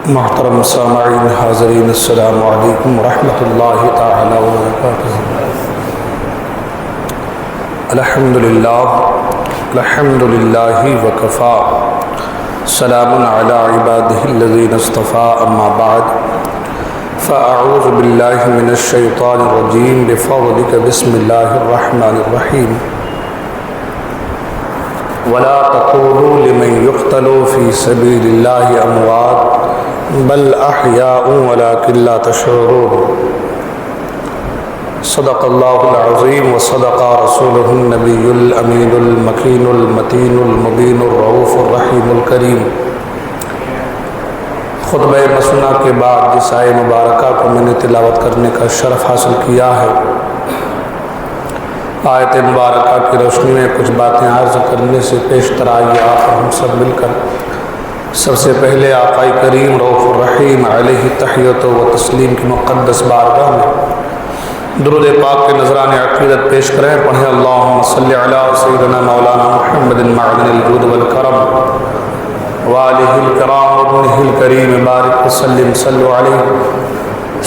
محترم سامعین حاضرین، السلام علیکم ورحمۃ اللہ تعالی وبرکاتہ۔ الحمد للہ وکفا، سلام علی عبادہ الذین اصطفیٰ، اما بعد فاعوذ باللہ من الشیطان الرجیم بفضلک بسم اللہ الرحمن الرحیم۔ ولا تقولوا لمن يقتل في سبيل الله اموات بل احياء ولكن لا تشعرون۔ صدق اللہ العظیم وصدق رسولہ النبی الامین المکین المتین المبین الرؤوف الرحیم الکریم۔ خطبہ مسنہ کے بعد جس آیہ مبارکہ کو میں نے تلاوت کرنے کا شرف حاصل کیا ہے، آیت مبارکہ کی روشنی میں کچھ باتیں عرض کرنے سے پیشتر آئیے آپ ہم سب مل کر سب سے پہلے آقا کریم رؤوف الرحیم علیہ تحیت و تسلیم کی مقدس بارگاہ میں درود پاک کے نذران عقیدت پیش کریں۔ پڑھیں اللہم صلی علی سیدنا مولانا محمد معدن الجود والکرم وآلہ الکرام ابنہ الکریم بارک وسلم صلو علیہ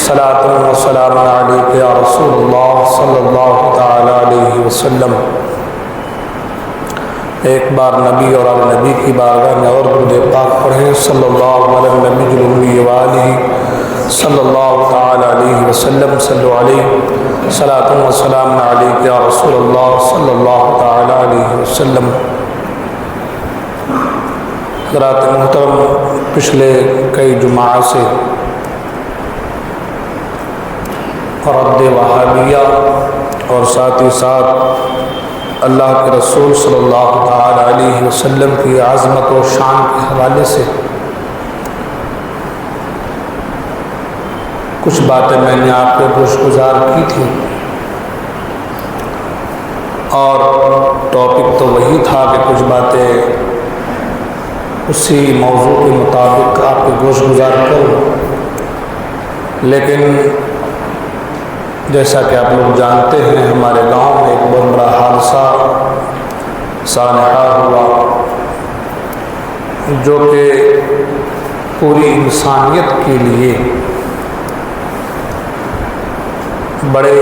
صلاۃ و سلام علیک یا رسول اللہ صلی اللہ تعالی علیہ وسلم۔ ایک بار نبی اور نبی کی بارگاہ میں اور درود پاک پڑھیں، صلی اللہ علیہ نبی الامی وآلہ صلی اللہ تعالی علیہ وسلم۔ صلو علیہ صلاۃ و سلام علیک یا رسول اللہ صلی اللہ تعالی علیہ وسلم۔ حضرات محترم، پچھلے کئی جمعہ سے رد وہابیہ اور ساتھ ہی ساتھ اللہ کے رسول صلی اللہ تعالی علیہ وسلم کی عظمت و شان کے حوالے سے کچھ باتیں میں نے آپ کے گوش گزار کی تھی، اور ٹاپک تو وہی تھا کہ کچھ باتیں اسی موضوع کے مطابق آپ کے گوش گزار کروں، لیکن جیسا کہ آپ لوگ جانتے ہیں ہمارے گاؤں میں ایک بہت بڑا حادثہ سانحہ ہوا، جو کہ پوری انسانیت کے لیے بڑے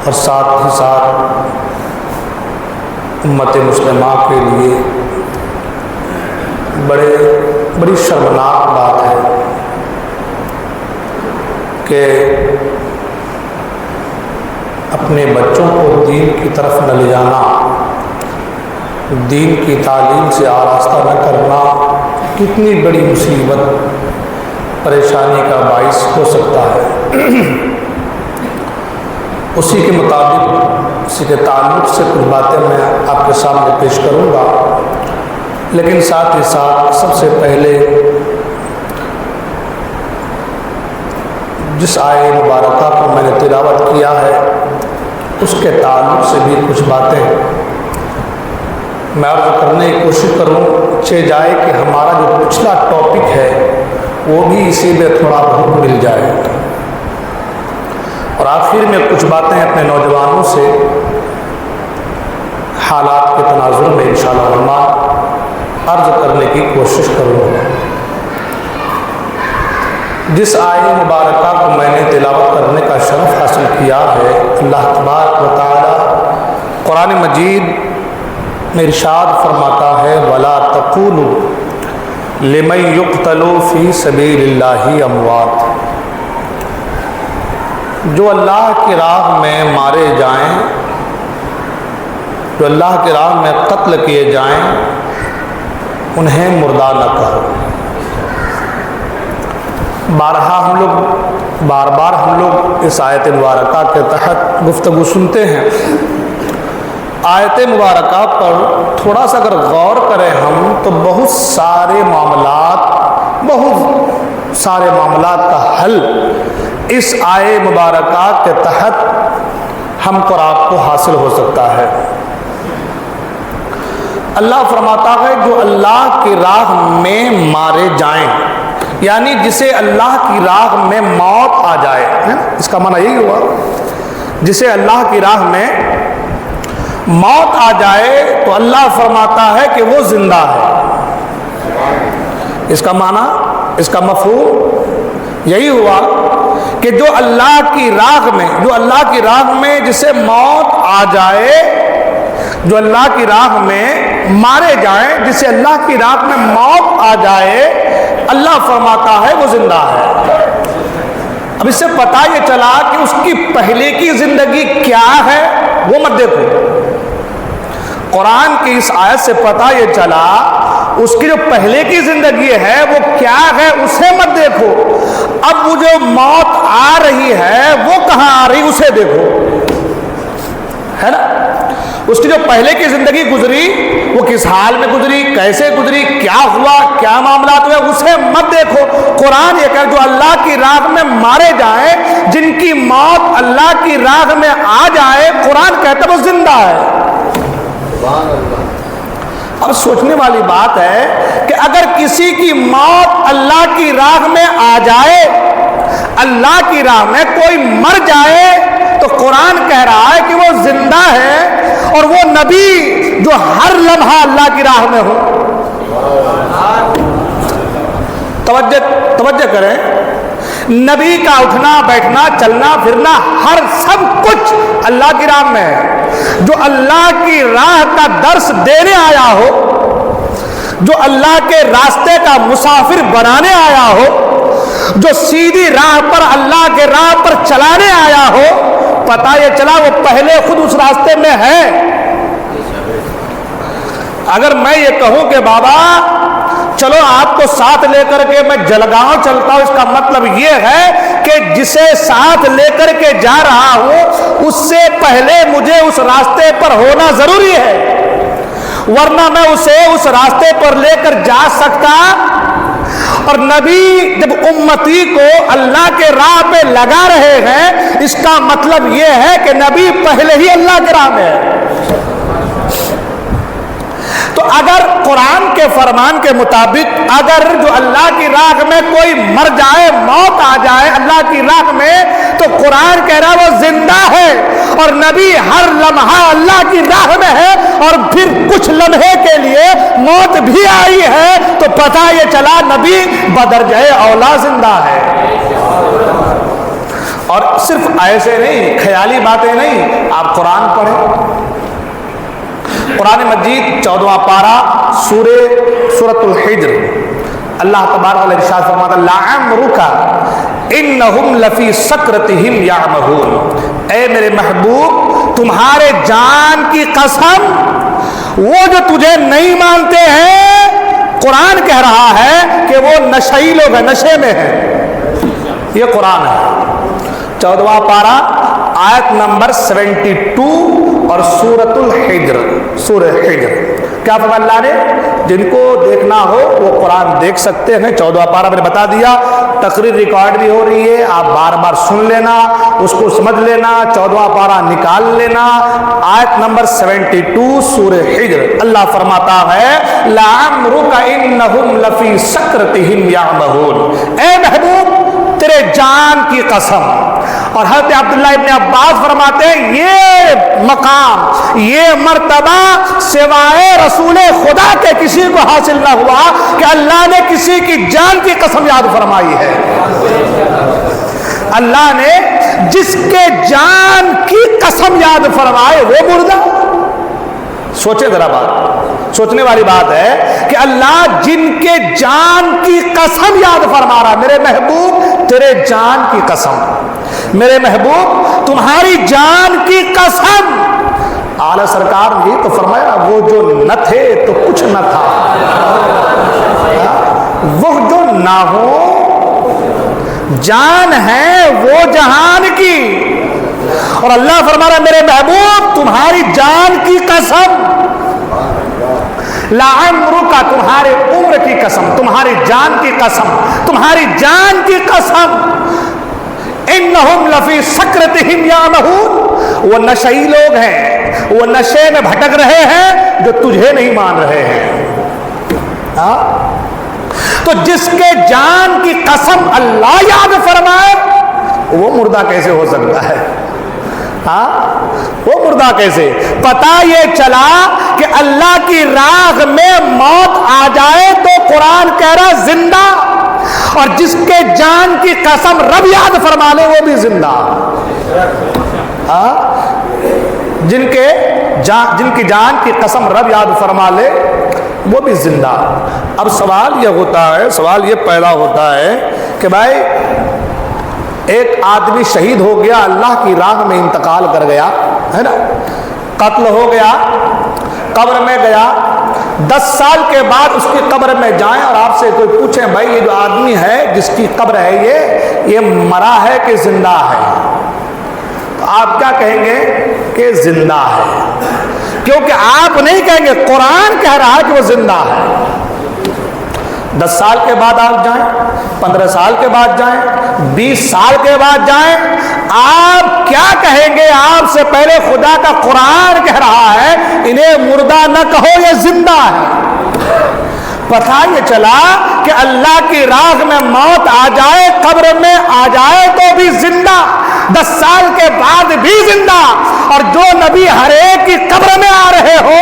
اور ساتھ ہی ساتھ امت مسلمہ کے لیے بڑی شرمناک بات ہے کہ اپنے بچوں کو دین کی طرف نہ لے جانا، دین کی تعلیم سے آراستہ نہ کرنا کتنی بڑی مصیبت پریشانی کا باعث ہو سکتا ہے۔ اسی کے مطابق، اسی کے تعلق سے کچھ باتیں میں آپ کے سامنے پیش کروں گا، لیکن ساتھ ہی ساتھ سب سے پہلے جس آیہ مبارکہ کو میں نے تلاوت کیا ہے اس کے تعلق سے بھی کچھ باتیں میں عرض کرنے کی کوشش کروں، جائے کہ ہمارا جو پچھلا ٹاپک ہے وہ بھی اسی میں تھوڑا بہت مل جائے، اور آخر میں کچھ باتیں اپنے نوجوانوں سے حالات کے تناظر میں انشاءاللہ الرحمن عرض کرنے کی کوشش کروں گا۔ جس آیہ مبارکہ کو میں نے تلاوت کرنے کا شرف حاصل کیا ہے، اللہ تبارک و تعالی قرآن مجید میں ارشاد فرماتا ہے وَلَا تَقُولُوا لِمَن يُقْتَلُ فِي سَبِيلِ اللَّهِ أَمْوَاتٌ، جو اللہ کی راہ میں مارے جائیں، جو اللہ کی راہ میں قتل کیے جائیں، انہیں مردہ نہ کہو۔ بار بار ہم لوگ اس آیت مبارکہ کے تحت گفتگو سنتے ہیں۔ آیت مبارکہ پر تھوڑا سا اگر غور کریں ہم تو بہت سارے معاملات کا حل اس آیت مبارکہ کے تحت ہم کو آپ کو حاصل ہو سکتا ہے۔ اللہ فرماتا ہے جو اللہ کی راہ میں مارے جائیں، یعنی جسے اللہ کی راہ میں موت آ جائے، اس کا معنی یہی ہوا جسے اللہ کی راہ میں موت آ جائے تو اللہ فرماتا ہے کہ وہ زندہ ہے۔ اس کا معنی، اس کا مفہوم یہی ہوا کہ جو اللہ کی راہ میں جسے موت آ جائے، جو اللہ کی راہ میں مارے جائیں، جسے اللہ کی راہ میں موت آ جائے، اللہ فرماتا ہے وہ زندہ ہے۔ اب اس سے پتہ یہ چلا کہ اس کی پہلے کی زندگی کیا ہے وہ مت دیکھو۔ قرآن کی اس آیت سے پتہ یہ چلا اس کی جو پہلے کی زندگی ہے وہ کیا ہے اسے مت دیکھو، اب وہ جو موت آ رہی ہے وہ کہاں آ رہی اسے دیکھو، ہے نا۔ اس کی جو پہلے کی زندگی گزری وہ کس حال میں گزری، کیسے گزری، کیا ہوا، کیا معاملات ہوئے، اسے مت دیکھو۔ قرآن یہ کہ جو اللہ کی راہ میں مارے جائیں، جن کی موت اللہ کی راہ میں آ جائے، قرآن کہتا ہے وہ زندہ ہے۔ اب سوچنے والی بات ہے کہ اگر کسی کی موت اللہ کی راہ میں آ جائے، اللہ کی راہ میں کوئی مر جائے، تو قرآن کہہ رہا ہے کہ وہ زندہ ہے، اور وہ نبی جو ہر لمحہ اللہ کی راہ میں ہو۔ توجہ کریں، نبی کا اٹھنا بیٹھنا چلنا پھرنا ہر سب کچھ اللہ کی راہ میں ہے۔ جو اللہ کی راہ کا درس دینے آیا ہو، جو اللہ کے راستے کا مسافر بنانے آیا ہو، جو سیدھی راہ پر اللہ کے راہ پر چلانے آیا ہو، پتہ یہ چلا وہ پہلے خود اس راستے میں ہے۔ اگر میں یہ کہوں کہ بابا چلو آپ کو ساتھ لے کر کے میں جلگاؤں چلتا ہوں، اس کا مطلب یہ ہے کہ جسے ساتھ لے کر کے جا رہا ہوں اس سے پہلے مجھے اس راستے پر ہونا ضروری ہے، ورنہ میں اسے اس راستے پر لے کر جا سکتا۔ اور نبی جب امتی کو اللہ کے راہ پہ لگا رہے ہیں، اس کا مطلب یہ ہے کہ نبی پہلے ہی اللہ کے راہ میں ہے۔ تو اگر قرآن کے فرمان کے مطابق اگر جو اللہ کی راہ میں کوئی مر جائے، موت آ جائے اللہ کی راہ میں، تو قرآن کہہ رہا ہے وہ زندہ ہے، اور نبی ہر لمحہ اللہ کی راہ میں ہے، اور پھر کچھ لمحے کے لیے موت بھی آئی ہے تو پتہ یہ چلا نبی بدرجہ اولا زندہ ہے۔ اور صرف ایسے نہیں، خیالی باتیں نہیں، آپ قرآن پڑھیں۔ قرآن مجید 14واں پارہ سورۃ الحجر، اللہ تبارک و تعالی ارشاد فرماتا ہے لعمرک انہم لفی سکرتہم یعمہون، اے میرے محبوب تمہارے جان کی قسم وہ جو تجھے نہیں مانتے ہیں، قرآن کہہ رہا ہے کہ وہ نشئی لوگ ہیں، نشے میں ہیں۔ یہ قرآن ہے، 14واں پارہ آیت نمبر 72 اور سورۃ الحجر، سورہ حجر۔ کیا فرمایا اللہ نے؟ جن کو دیکھنا ہو وہ قرآن دیکھ سکتے ہیں، 14واں پارہ میں نے بتا دیا، تقریر ریکارڈ بھی ہو رہی ہے، آپ بار بار سن لینا، اس کو سمجھ لینا، 14واں پارہ نکال لینا، آیت نمبر 72 سورہ حجر۔ اللہ فرماتا ہے لعمرک انہم لفی سکرتہم یعمہون، اے محبوب تیرے جان کی قسم۔ اور حضرت عبداللہ ابن عباس فرماتے ہیں یہ مقام، یہ مرتبہ سوائے رسول خدا کے کسی کو حاصل نہ ہوا کہ اللہ نے کسی کی جان کی قسم یاد فرمائی ہے۔ اللہ نے جس کے جان کی قسم یاد فرمائے وہ مردہ۔ سوچے ذرا بات، سوچنے والی بات ہے کہ اللہ جن کے جان کی قسم یاد فرما رہا، میرے محبوب تیرے جان کی قسم، میرے محبوب تمہاری جان کی قسم۔ اعلیٰ سرکار نے تو فرمایا وہ جو نہ تھے تو کچھ نہ تھا، وہ جو نہ ہو جان ہے وہ جہان کی، اور اللہ فرما رہا میرے محبوب تمہاری جان کی قسم، لعمرک تمہارے عمر کی قسم، تمہاری جان کی قسم، تمہاری جان کی قسم، انہم لفی سکرتہم یعمہون، وہ نشئی لوگ ہیں، وہ نشے میں بھٹک رہے ہیں جو تجھے نہیں مان رہے ہیں۔ تو جس کے جان کی قسم اللہ یاد فرمائے وہ مردہ کیسے ہو سکتا ہے؟ ہاں وہ مردہ کیسے؟ پتہ یہ چلا کہ اللہ کی راہ میں موت آ جائے تو قرآن کہہ رہا زندہ، اور جس کے جان کی قسم رب یاد فرما لے وہ بھی زندہ، جن کی جان کی قسم رب یاد فرما لے وہ بھی زندہ۔ اب سوال یہ پیدا ہوتا ہے کہ بھائی ایک آدمی شہید ہو گیا، اللہ کی راہ میں انتقال کر گیا ہے نا، قتل ہو گیا، قبر میں گیا، 10 سال کے بعد اس کی قبر میں جائیں اور آپ سے کوئی پوچھیں بھائی یہ جو آدمی ہے جس کی قبر ہے یہ مرا ہے کہ زندہ ہے، تو آپ کیا کہیں گے کہ زندہ ہے، کیونکہ آپ نہیں کہیں گے، قرآن کہہ رہا ہے کہ وہ زندہ ہے۔ 10 سال کے بعد آپ جائیں، 15 سال کے بعد جائیں، 20 سال کے بعد جائیں، آپ کیا کہیں گے؟ آپ سے پہلے خدا کا قرآن کہہ رہا ہے انہیں مردہ نہ کہو یہ زندہ ہے۔ پتہ یہ چلا کہ اللہ کی راہ میں موت آ جائے، قبر میں آ جائے تو بھی زندہ، 10 سال کے بعد بھی زندہ، اور جو نبی ہر ایک کی قبر میں آ رہے ہو،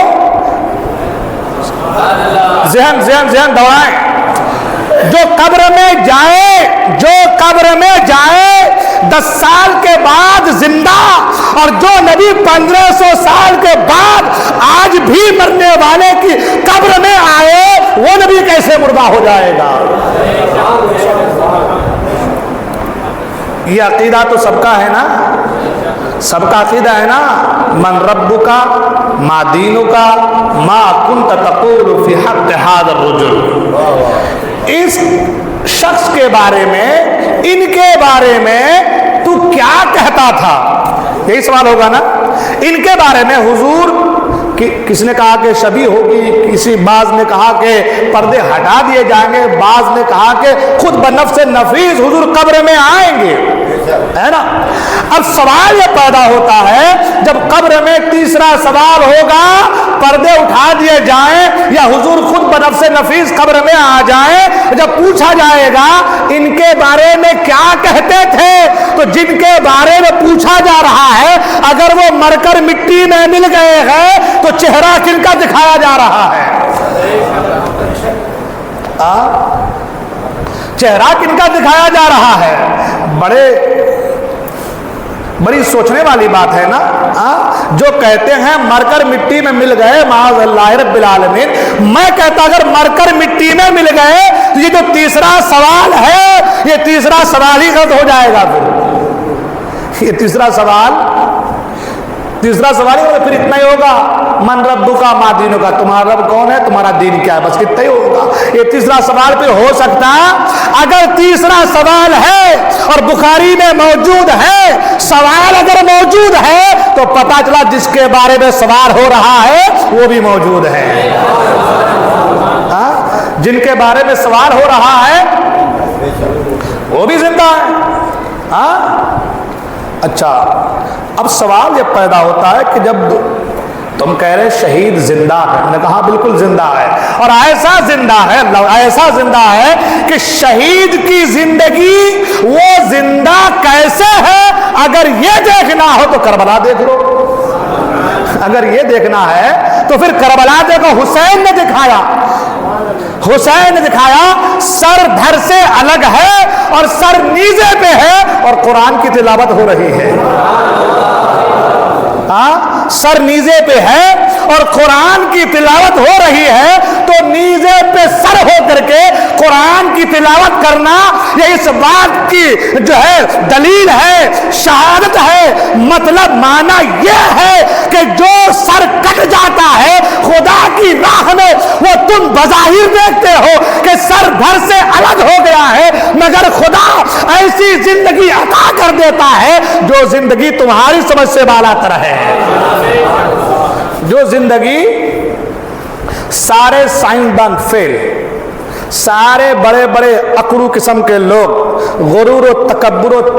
ذہن دوڑائیں، جو قبر میں جائے 10 سال کے بعد زندہ، اور جو نبی 1500 سال کے بعد آج بھی مرنے والے کی قبر میں آئے وہ نبی کیسے مردہ ہو جائے گا؟ یہ عقیدہ تو سب کا ہے نا، سب کا عقیدہ ہے نا، من ربک ما دینک ما کنت تقول فی حق ھذا الرجل۔ اس شخص کے بارے میں، ان کے بارے میں تو کیا کہتا تھا؟ یہی سوال ہوگا نا۔ ان کے بارے میں حضور کس نے کہا کہ شبیہ ہوگی، کسی بعض نے کہا کہ پردے ہٹا دیے جائیں گے، بعض نے کہا کہ خود بنفس نفیس حضور قبر میں آئیں گے، ہے نا۔ اب سوال یہ پیدا ہوتا ہے جب قبر میں تیسرا سوال ہوگا، پردے اٹھا دیے جائیں یا حضور خود بنفس نفیس قبر میں آ جائیں، جب پوچھا جائے گا ان کے بارے میں کیا کہتے تھے، تو جن کے بارے میں پوچھا جا رہا ہے اگر وہ مر کر مٹی میں مل گئے ہیں تو چہرہ کن کا دکھایا جا رہا ہے؟ چہرہ کن کا دکھایا جا رہا ہے؟ بڑی سوچنے والی بات ہے نا۔ جو کہتے ہیں مر کر مٹی میں مل گئے، معاذ اللہ رب العالمین، میں کہتا اگر مر کر مٹی میں مل گئے تو یہ جو تیسرا سوال ہے یہ تیسرا سوال ہی غلط ہو جائے گا۔ پھر یہ تیسرا سوال ہی پھر اتنا ہی ہوگا، من ربک ما دینک، تمہارا رب کون ہے، تمہارا دین کیا ہے، بس اتنا ہی ہوگا۔ یہ تیسرا سوال پھر ہو سکتا، اگر تیسرا سوال ہے اور بخاری میں موجود ہے، سوال اگر موجود ہے تو پتہ چلا جس کے بارے میں سوال ہو رہا ہے وہ بھی موجود ہے، جن کے بارے میں سوال ہو رہا ہے وہ بھی زندہ ہے۔ اچھا، اب سوال یہ پیدا ہوتا ہے کہ جب تم کہہ رہے شہید زندہ ہے، میں نے کہا بالکل زندہ ہے، اور ایسا زندہ ہے کہ شہید کی زندگی وہ زندہ کیسے ہے؟ اگر یہ دیکھنا ہو تو کربلا دیکھ لو، اگر یہ دیکھنا ہے تو پھر کربلا دیکھو۔ حسین نے دکھایا سر دھر سے الگ ہے اور سر نیزے پہ ہے اور قرآن کی تلاوت ہو رہی ہے، سر نیزے پہ ہے اور قرآن کی تلاوت ہو رہی ہے، تو نیزے پہ سر ہو کر کے قرآن کی تلاوت کرنا یہ اس بات کی جو ہے دلیل ہے، شہادت ہے، مطلب معنی یہ ہے کہ جو سر کٹ جاتا ہے خدا کی راہ میں وہ تم بظاہر دیکھتے ہو کہ سر دھر سے الگ ہو گیا ہے، مگر خدا ایسی زندگی عطا کر دیتا ہے جو زندگی تمہاری سمجھ سے بالا تر ہے، جو زندگی سارے سائنسدان فیل، سارے بڑے بڑے اکڑو قسم کے لوگ، غرور و تکبر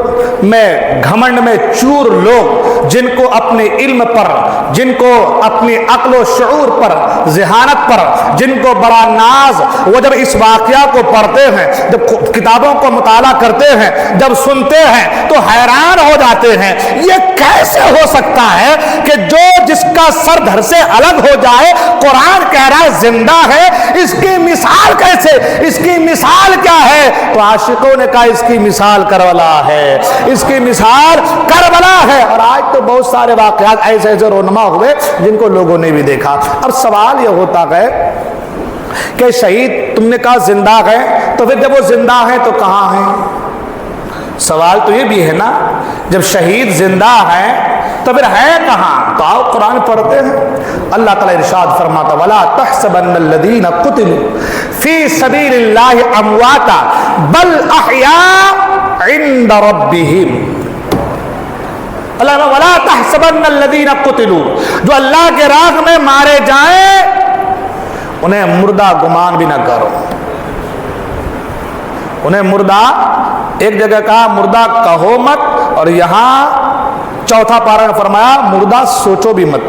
میں، گھمنڈ میں چور لوگ، جن کو اپنے علم پر، جن کو اپنی عقل و شعور پر، ذہانت پر، جن کو بڑا ناز، وہ جب اس واقعہ کو پڑھتے ہیں، جب کتابوں کو مطالعہ کرتے ہیں، جب سنتے ہیں تو حیران ہو جاتے ہیں، یہ کیسے ہو سکتا ہے کہ جو جس کا سر دھر سے الگ ہو جائے، قرآن کہہ رہا ہے زندہ ہے، اس کی مثال کیسے، اس کی مثال کیا ہے؟ تو عاشقوں نے کہا اس کی مثال کربلا ہے، اس کی مثال کربلا ہے۔ اور آج تو بہت سارے واقعات ایسے ایسے رونما ہوئے جن کو لوگوں نے بھی دیکھا۔ اب سوال یہ ہوتا ہے کہ شہید تم نے کہا زندہ ہے، تو پھر جب وہ زندہ ہے تو کہاں ہیں؟ سوال تو یہ بھی ہے نا، جب شہید زندہ ہے تو پھر ہے کہاں؟ تو آؤ قرآن پڑھتے ہیں۔ اللہ تعالیٰ ارشاد فرماتا وَلَا تَحْسَبَنَّ الَّذِينَ قُتِلُوا فِي سَبِيلِ اللَّهِ أَمْوَاتًا بَلْ أَحْيَاءٌ عِندَ رَبِّهِمْ۔ اللہ وَلَا تَحْسَبَنَّ الَّذِينَ قُتِلُوا، جو اللہ کے راہ میں مارے جائیں انہیں مردہ گمان بھی نہ کرو، انہیں مردہ، ایک جگہ کہا مردہ کہو مت، اور یہاں چوتھا پارہ نے فرمایا مردہ سوچو بھی مت۔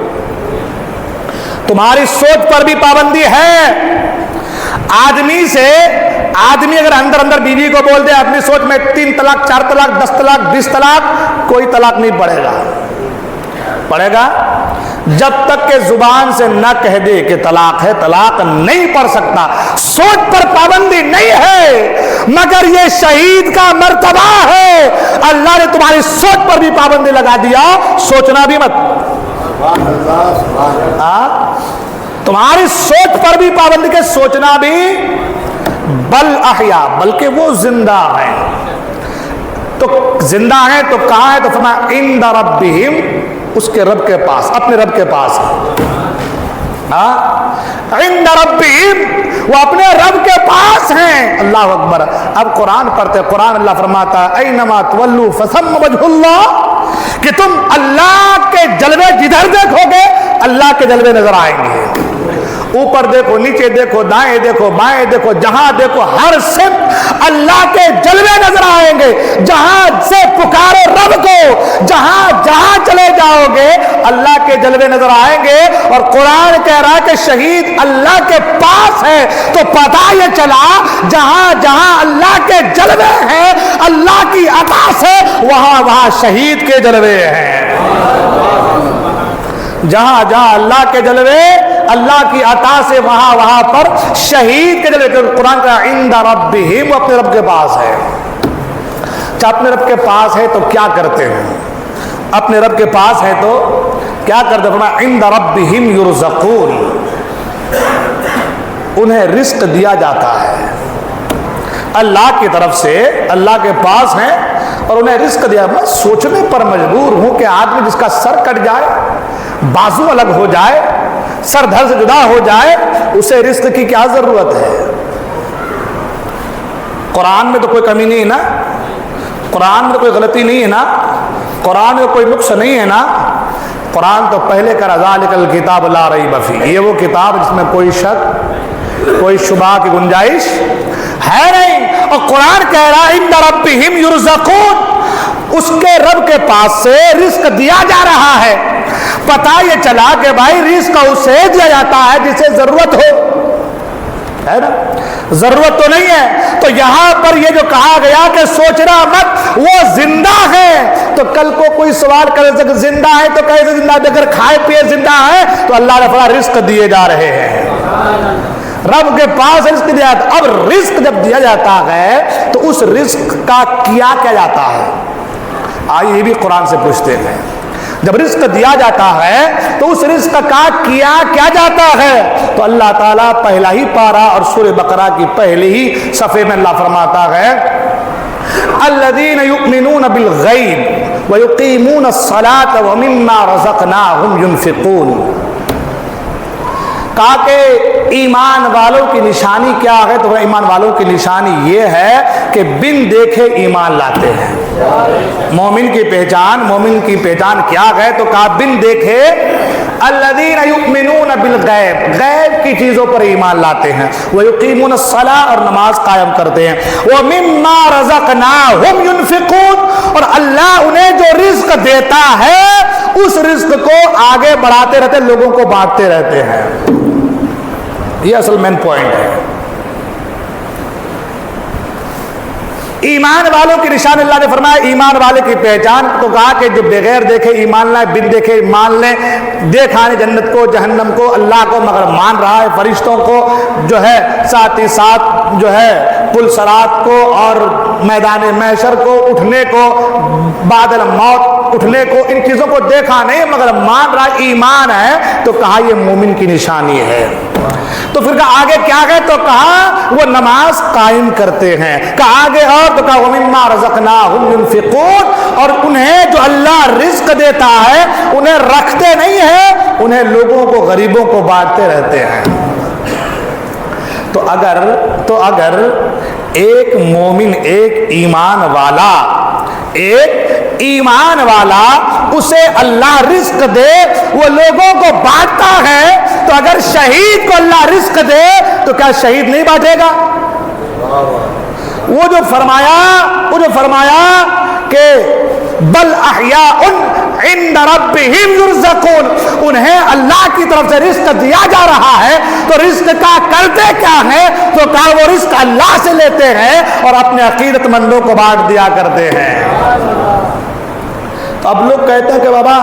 تمہاری سوچ پر بھی پابندی ہے۔ آدمی اگر اندر بیوی کو بول دے اپنی سوچ میں 3 طلاق 4 طلاق 10 طلاق 20 طلاق، کوئی طلاق نہیں پڑے گا جب تک کہ زبان سے نہ کہہ دے کہ طلاق ہے، طلاق نہیں پڑ سکتا۔ سوچ پر پابندی نہیں ہے، مگر یہ شہید کا مرتبہ ہے۔ اللہ نے تمہاری سوچ پر بھی پابندی لگا دیا، سوچنا بھی مت۔ تمہاری سوچ پر بھی پابندی کے سوچنا بھی، بل احیا، بلکہ وہ زندہ ہے۔ تو زندہ ہے تو کہاں ہے؟ تو فرمایا عند ربہم، اس کے رب کے پاس، اپنے رب کے پاس ہے۔ عند ربہم، وہ اپنے رب کے پاس ہیں۔ اللہ اکبر۔ اب قرآن پڑھتے، قرآن اللہ فرماتا ہے اینما تولوا فثم وجہ اللہ، کہ تم اللہ کے جلوے جدھر دیکھو گے اللہ کے جلوے نظر آئیں گے۔ اوپر دیکھو، نیچے دیکھو، دائیں دیکھو، بائیں دیکھو، جہاں دیکھو ہر سمت اللہ کے جلوے نظر آئیں گے۔ جہاں سے پکارو رب کو، جہاں چلے جاؤ گے اللہ کے جلوے نظر آئیں گے۔ اور قرآن کہہ رہا ہے کہ شہید اللہ کے پاس ہے، تو پتہ یہ چلا جہاں اللہ کے جلوے ہیں، اللہ کی عطا سے، وہاں شہید کے جلوے ہیں۔ جہاں اللہ کے جلوے، اللہ کی عطا سے، وہاں پر شہید کے جلوے۔ قرآن کا عند ربہم، وہ اپنے رب کے پاس ہے۔ اپنے رب کے پاس ہے تو کیا کرتے ہیں؟ اپنے رب کے پاس ہے تو کیا کرتے ہیں؟ عند ربہم یرزقون، انہیں رزق دیا جاتا ہے اللہ کی طرف سے، اللہ کے پاس ہیں اور انہیں رزق دیا۔ میں سوچنے پر مجبور ہوں کہ آدمی جس کا سر کٹ جائے، بازو الگ ہو جائے، سر دھر سے جدا ہو جائے، اسے رزق کی کیا ضرورت ہے؟ قرآن میں تو کوئی کمی نہیں ہے نا، قرآن میں کوئی غلطی نہیں ہے نا، قرآن میں کوئی نقص نہیں ہے نا۔ قرآن تو پہلے کا ذالک الکتاب لا ریب فیہ، یہ وہ کتاب جس میں کوئی شک، کوئی شبہ کی گنجائش ہے نہیں۔ اور قرآن کہہ رہا ہے عند ربہم یرزقون، اس کے رب کے پاس سے رزق دیا جا رہا ہے۔ پتہ یہ چلا کہ بھائی رزق اسے دیا جاتا ہے جسے ضرورت ہو، ہے نا؟ ضرورت تو نہیں ہے۔ تو یہاں پر یہ جو کہا گیا کہ سوچنا مت، وہ زندہ ہے، تو کل کو کوئی سوال کرے کہ زندہ ہے تو کیسے زندہ ہے؟ اگر کھائے پیے زندہ ہے تو اللہ نے فرمایا رزق دیے جا رہے ہیں، رب کے پاس رزق دیا جاتا ہے۔ اب رزق جب دیا جاتا ہے تو اس رزق کا کیا جاتا ہے؟ آئیے یہ بھی قرآن سے پوچھتے ہیں۔ جب رزق دیا جاتا ہے تو اس رزق کا کیا جاتا ہے؟ تو اللہ تعالیٰ پہلا ہی پارہ اور سورہ بقرہ کی پہلی ہی صفحے میں اللہ فرماتا ہے الذین یؤمنون بالغیب ویقیمون الصلاۃ ومما رزقناہم ینفقون۔ کہا کہ ایمان والوں کی نشانی کیا ہے؟ تو ایمان والوں کی نشانی یہ ہے کہ بن دیکھے ایمان لاتے ہیں۔ مومن کی پہچان کیا ہے؟ تو کہا بن دیکھے الذین یؤمنون بالغیب، غیب کی چیزوں پر ایمان لاتے ہیں، ویقیمون الصلاۃ اور نماز قائم کرتے ہیں، ومما رزقناہم ینفقون اور اللہ انہیں جو رزق دیتا ہے اس رزق کو آگے بڑھاتے رہتے، لوگوں کو بانٹتے رہتے ہیں۔ یہ اصل مین پوائنٹ ہے۔ ایمان والوں کی نشان اللہ نے فرمایا، ایمان والے کی پہچان تو کہا کہ جو بغیر دیکھے ایمان لائے، بن دیکھے مان لیں، دیکھا نہیں جنت کو جہنم کو اللہ کو مگر مان رہا ہے فرشتوں کو جو ہے، ساتھ ہی ساتھ جو ہے پل صراط کو اور میدان محشر کو، اٹھنے کو، بعد الموت اٹھنے کو، ان چیزوں کو دیکھا نہیں مگر مان رہا، ایمان ہے، تو کہا یہ مومن کی نشانی ہے۔ تو پھر کہا آگے کیا گئے، تو کہا وہ نماز قائم کرتے ہیں، کہا آگے اور تو کہا وَمِمَّا رَزَقْنَاهُمْ يُنْفِقُونَ اور انہیں جو اللہ رزق دیتا ہے انہیں رکھتے نہیں ہیں، انہیں لوگوں کو غریبوں کو بانٹتے رہتے ہیں۔ تو اگر ایک مومن، ایک ایمان والا اسے اللہ رزق دے، وہ لوگوں کو بانٹتا ہے، تو اگر شہید کو اللہ رزق دے تو کیا شہید نہیں بانٹے گا؟ وہ جو فرمایا کہ بل احیاء عند ربہم یرزقون، انہیں اللہ کی طرف سے رزق دیا جا رہا ہے، تو رزق کا کرتے کیا ہے، تو کہا وہ رزق اللہ سے لیتے ہیں اور اپنے عقیدت مندوں کو بانٹ دیا کرتے ہیں۔ تو اب لوگ کہتے ہیں کہ بابا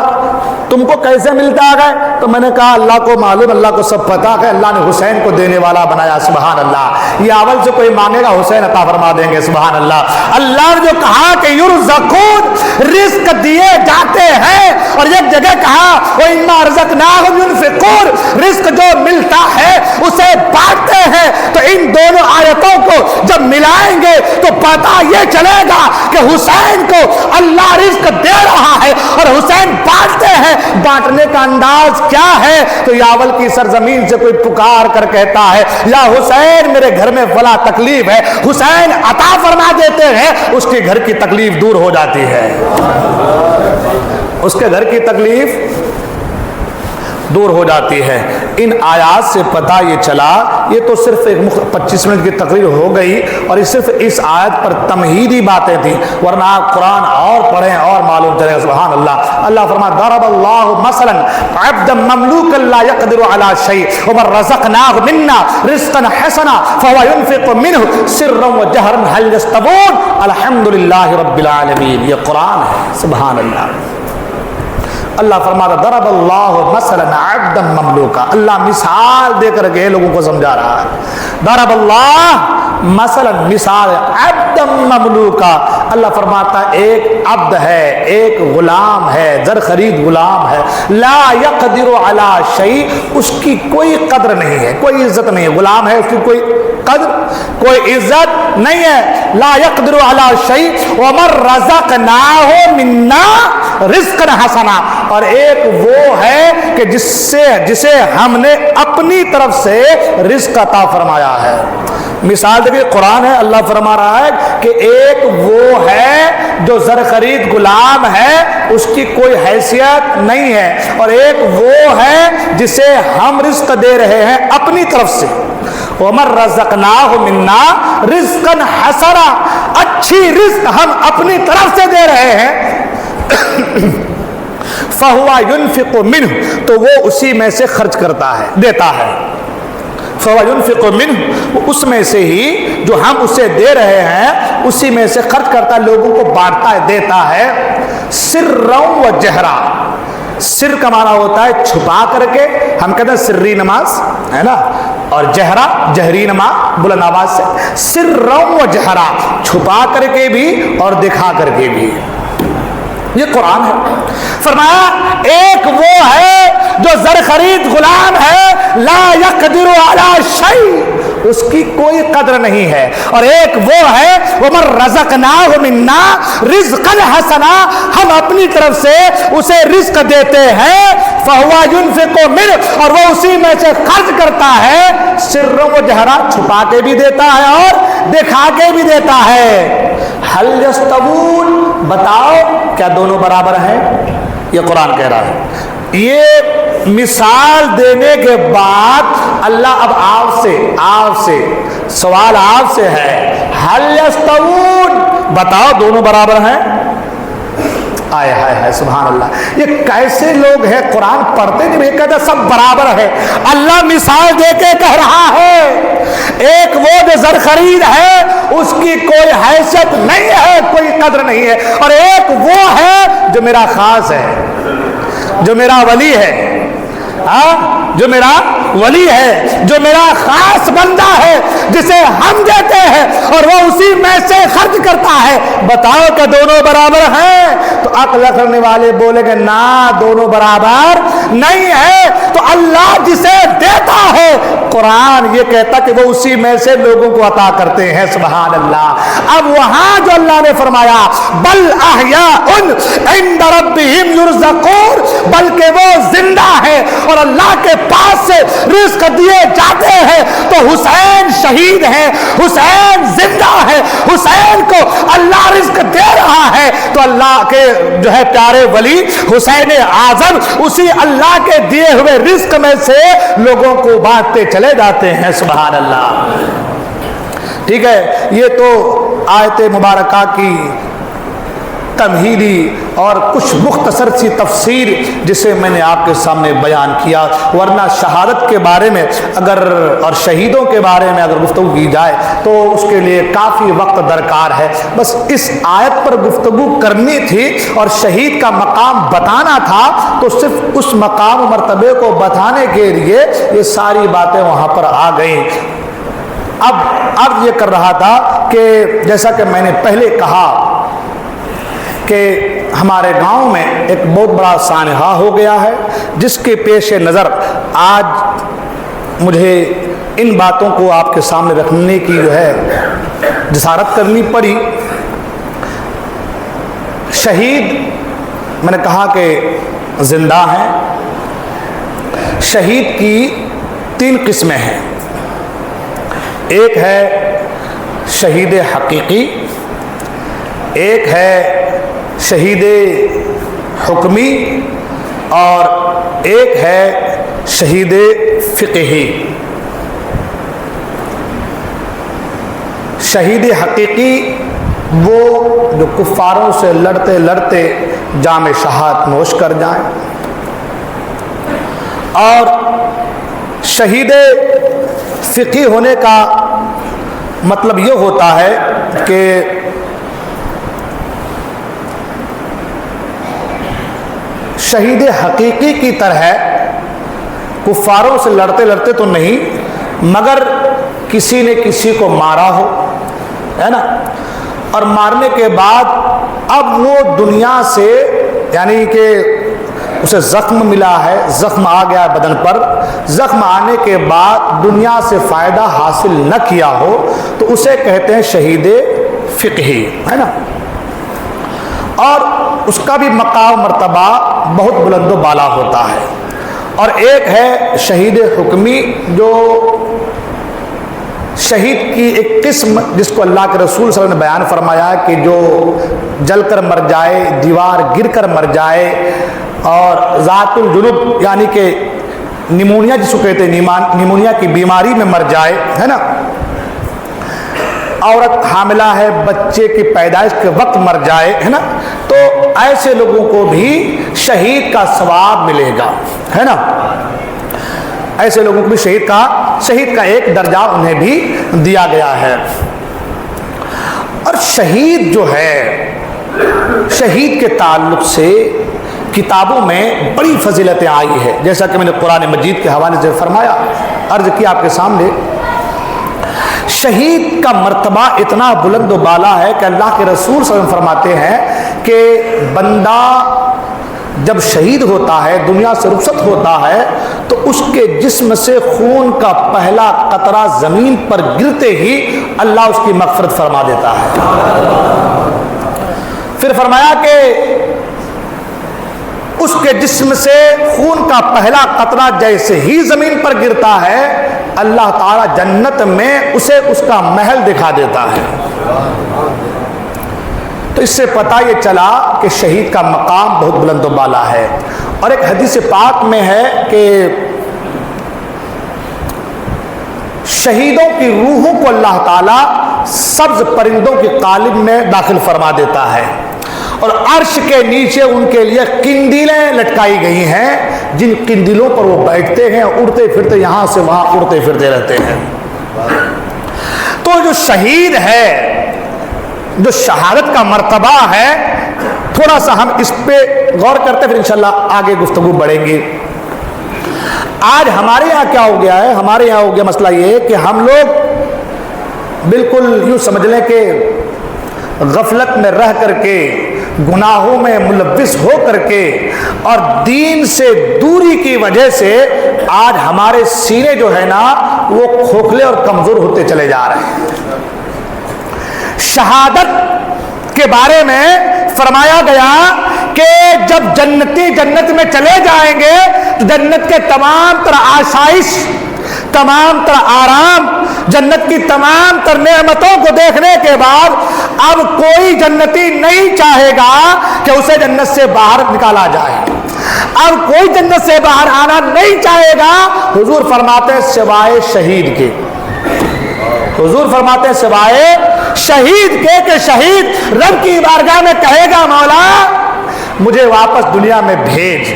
تم کو کیسے ملتا ہے؟ تو میں نے کہا اللہ کو معلوم، اللہ کو سب پتا ہے، اللہ نے حسین کو دینے والا بنایا، سبحان اللہ۔ یہ اول سے کوئی مانگے گا حسین عطا فرما دیں گے، سبحان اللہ۔ اللہ نے جو کہا کہ یرزقون، رزق دیے جاتے ہیں، اور ایک جگہ کہا وَإِمَّا رَزَقْنَاهُمْ يُنْفِقُونَ، رزق جو ملتا ہے اسے بانٹتے ہیں۔ تو ان دونوں آیتوں کو جب ملائیں گے تو پتہ یہ چلے گا کہ حسین کو اللہ رزق دے رہا ہے اور حسین بانٹتے ہیں۔ بانٹنے کا انداز کیا ہے؟ تو یاول کی سرزمین سے کوئی پکار کر کہتا ہے یا حسین میرے گھر میں فلاں تکلیف ہے، حسین عطا فرما دیتے ہیں، اس کے گھر کی تکلیف دور ہو جاتی ہے، اس کے گھر کی تکلیف دور ہو جاتی ہے۔ ان آیات سے پتہ یہ چلا، یہ تو صرف ایک 25 منٹ کی تقریر ہو گئی اور یہ صرف اس آیت پر تمہیدی باتیں تھیں، ورنہ آپ قرآن اور پڑھیں اور معلوم چلے گا، سبحان اللہ۔ اللہ فرماتا ضرب اللہ مثلا عبدا مملوکا لا يقدر على شيء ومن رزقناه منا رزقا حسنا فهو ينفق منه سرا وجهرا هل يستوون الحمد للہ رب العالمین۔ یہ قرآن ہے، سبحان اللہ۔ اللہ فرماتا ضرب اللہ مثلا عبدا مملوکا، اللہ مثال دے کر کے لوگوں کو سمجھا رہا ہے۔ ضرب اللہ مثلا، مثال عبدا مملوکا، اللہ فرماتا ایک عبد ہے، ایک غلام ہے، زر خرید غلام ہے، لا یقدر علی شیء، اس کی کوئی قدر نہیں ہے، کوئی عزت نہیں ہے، غلام ہے، اس کی کوئی قدر کوئی عزت نہیں ہے، لا یقدر علی شیء ومن رزقناہ منا رزقا حسنا، اور ایک وہ ہے کہ جسے ہم نے اپنی طرف سے رزق عطا فرمایا ہے۔ مثال دیکھیے قرآن ہے، اللہ فرما رہا ہے کہ ایک وہ ہے جو زر خرید غلام ہے، اس کی کوئی حیثیت نہیں ہے، اور ایک وہ ہے جسے ہم رزق دے رہے ہیں اپنی طرف سے۔ وَمَن رَزَقْنَاهُ مِنَّا رِزْقًا حَسَنًا، اچھی رزق ہم اپنی طرف سے دے رہے ہیں، فَهُوَ يُنْفِقُ مِنْهُ، تو وہ اسی میں سے خرچ کرتا ہے، دیتا ہے۔ فَهُوَ يُنْفِقُ مِنْهُ، اس میں سے ہی جو ہم اسے دے رہے ہیں اسی میں سے خرچ کرتا ہے، لوگوں کو بانٹتا ہے، دیتا ہے۔ سِرًّا وَجَهْرًا، سر کا معنی ہوتا ہے چھپا کر کے، ہم کہتے ہیں سری نماز ہے نا، اور جہرا جہری نماز بلند آواز سے، سِرًّا وَجَهْرًا، چھپا کر کے بھی اور دکھا کر کے بھی۔ یہ قرآن ہے۔ فرمایا ایک وہ ہے جو زر خرید غلام ہے، لا یقدر علی شیء، اس کی کوئی قدر نہیں ہے، اور ایک وہ ہے ومن رزقناہ منا رزقا حسنا، ہم اپنی طرف سے اسے رزق دیتے ہیں، فہو ينفق منہ، اور وہ اسی میں سے خرچ کرتا ہے، سروں و جہرا، چھپا کے بھی دیتا ہے اور دکھا کے بھی دیتا ہے۔ حل یستوون، بتاؤ کیا دونوں برابر ہیں؟ یہ قرآن کہہ رہا ہے۔ یہ مثال دینے کے بعد اللہ اب آپ سے سوال آپ سے ہے، ہل یستوون، بتاؤ دونوں برابر ہیں؟ آئے ہائے ہائے سبحان اللہ، یہ کیسے لوگ ہیں قرآن پڑھتے نہیں، یہ کہتے سب برابر ہے۔ اللہ مثال دے کے کہہ رہا ہے، ایک وہ جو زر خرید ہے اس کی کوئی حیثیت نہیں ہے، کوئی قدر نہیں ہے، اور ایک وہ ہے جو میرا خاص ہے، جو میرا ولی ہے، جو میرا ولی ہے، جو میرا خاص بندہ ہے، جسے ہم دیتے ہیں اور وہ اسی میں سے خرچ کرتا ہے۔ بتاؤ کہ دونوں برابر ہیں؟ تو عقل کرنے والے بولیں گے نہ، دونوں برابر نہیں ہے۔ تو اللہ جسے دیتا ہے، قرآن یہ کہتا کہ وہ اسی میں سے لوگوں کو عطا کرتے ہیں، سبحان اللہ۔ اب وہاں جو اللہ نے فرمایا بل احیاء عند ربہم یرزقون، بلکہ وہ زندہ ہے اور اللہ کے پاس سے رزق دیے جاتے ہیں، تو حسین شہید ہے، حسین زندہ ہے، حسین کو اللہ رزق دے رہا ہے، تو اللہ کے جو ہے پیارے ولی حسین اعظم اسی اللہ کے دیے ہوئے رزق میں سے لوگوں کو بانٹتے چلے جاتے ہیں، سبحان اللہ۔ ٹھیک ہے، یہ تو آیت مبارکہ کی تمہیدی اور کچھ مختصر سی تفسیر جسے میں نے آپ کے سامنے بیان کیا، ورنہ شہادت کے بارے میں اگر اور شہیدوں کے بارے میں اگر گفتگو کی جائے تو اس کے لیے کافی وقت درکار ہے۔ بس اس آیت پر گفتگو کرنی تھی اور شہید کا مقام بتانا تھا، تو صرف اس مقام و مرتبے کو بتانے کے لیے یہ ساری باتیں وہاں پر آ گئیں۔ اب عرض یہ کر رہا تھا کہ جیسا کہ میں نے پہلے کہا کہ ہمارے گاؤں میں ایک بہت بڑا سانحہ ہو گیا ہے، جس کے پیش نظر آج مجھے ان باتوں کو آپ کے سامنے رکھنے کی جو ہے جسارت کرنی پڑی۔ شہید میں نے کہا کہ زندہ ہیں۔ شہید کی 3 قسمیں ہیں، ایک ہے شہید حقیقی، ایک ہے شہید حکمی، اور ایک ہے شہید فقہی۔ شہید حقیقی وہ جو کفاروں سے لڑتے لڑتے جام شہادت نوش کر جائیں، اور شہید فقہی ہونے کا مطلب یہ ہوتا ہے کہ شہید حقیقی کی طرح کفاروں سے لڑتے لڑتے تو نہیں، مگر کسی نے کسی کو مارا ہو، ہے نا، اور مارنے کے بعد اب وہ دنیا سے، یعنی کہ اسے زخم ملا ہے، زخم آ گیا بدن پر، زخم آنے کے بعد دنیا سے فائدہ حاصل نہ کیا ہو، تو اسے کہتے ہیں شہید فقہی، ہے نا۔ اور اس کا بھی مقام مرتبہ بہت بلند و بالا ہوتا ہے۔ اور ایک ہے شہید حکمی، جو شہید کی ایک قسم جس کو اللہ کے رسول صلی اللہ علیہ وسلم نے بیان فرمایا کہ جو جل کر مر جائے، دیوار گر کر مر جائے، اور ذات الجنوب یعنی کہ نیمونیا جس کو کہتے ہیں، نیمونیا کی بیماری میں مر جائے، ہے نا، عورت حاملہ ہے، بچے کی پیدائش کے وقت مر جائے، ہے نا، تو ایسے لوگوں کو بھی شہید کا ثواب ملے گا، ہے نا۔ ایسے لوگوں کو بھی شہید کا ایک درجہ انہیں بھی دیا گیا ہے۔ اور شہید جو ہے، شہید کے تعلق سے کتابوں میں بڑی فضیلتیں آئی ہے، جیسا کہ میں نے قرآن مجید کے حوالے سے فرمایا، عرض کیا آپ کے سامنے۔ شہید کا مرتبہ اتنا بلند و بالا ہے کہ اللہ کے رسول صلی اللہ علیہ وسلم فرماتے ہیں کہ بندہ جب شہید ہوتا ہے، دنیا سے رخصت ہوتا ہے، تو اس کے جسم سے خون کا پہلا قطرہ زمین پر گرتے ہی اللہ اس کی مغفرت فرما دیتا ہے۔ پھر فرمایا کہ اس کے جسم سے خون کا پہلا قطرہ جیسے ہی زمین پر گرتا ہے، اللہ تعالی جنت میں اسے اس کا محل دکھا دیتا ہے۔ تو تو اس سے پتہ یہ چلا کہ شہید کا مقام بہت بلند و بالا ہے. اور ایک حدیث پاک میں ہے کہ شہیدوں کی روحوں کو اللہ تعالیٰ سبز پرندوں کی قالب میں داخل فرما دیتا ہے، اور عرش کے نیچے ان کے لیے قندیلیں لٹکائی گئی ہیں، جن قندیلوں پر وہ بیٹھتے ہیں، اڑتے پھرتے یہاں سے وہاں اڑتے پھرتے رہتے ہیں. تو جو شہید ہے، جو شہادت کا مرتبہ ہے، تھوڑا سا ہم اس پہ غور کرتے پھر انشاءاللہ آگے گفتگو بڑھیں گے. آج ہمارے یہاں کیا ہو گیا ہے؟ ہمارے یہاں ہو گیا مسئلہ یہ کہ ہم لوگ بالکل یوں سمجھ لیں کہ غفلت میں رہ کر کے، گناہوں میں ملوث ہو کر کے اور دین سے دوری کی وجہ سے آج ہمارے سینے جو ہے نا وہ کھوکھلے اور کمزور ہوتے چلے جا رہے ہیں. شہادت کے بارے میں فرمایا گیا کہ جب جنتی جنت میں چلے جائیں گے تو جنت کے تمام تر آسائش، تمام تر آرام، جنت کی تمام تر نعمتوں کو دیکھنے کے بعد اب کوئی جنتی نہیں چاہے گا کہ اسے جنت سے باہر نکالا جائے، اب کوئی جنت سے باہر آنا نہیں چاہے گا. حضور فرماتے ہیں سوائے شہید کے، حضور فرماتے ہیں سوائے شہید کے، کہ شہید رب کی بارگاہ میں کہے گا مولا مجھے واپس دنیا میں بھیج،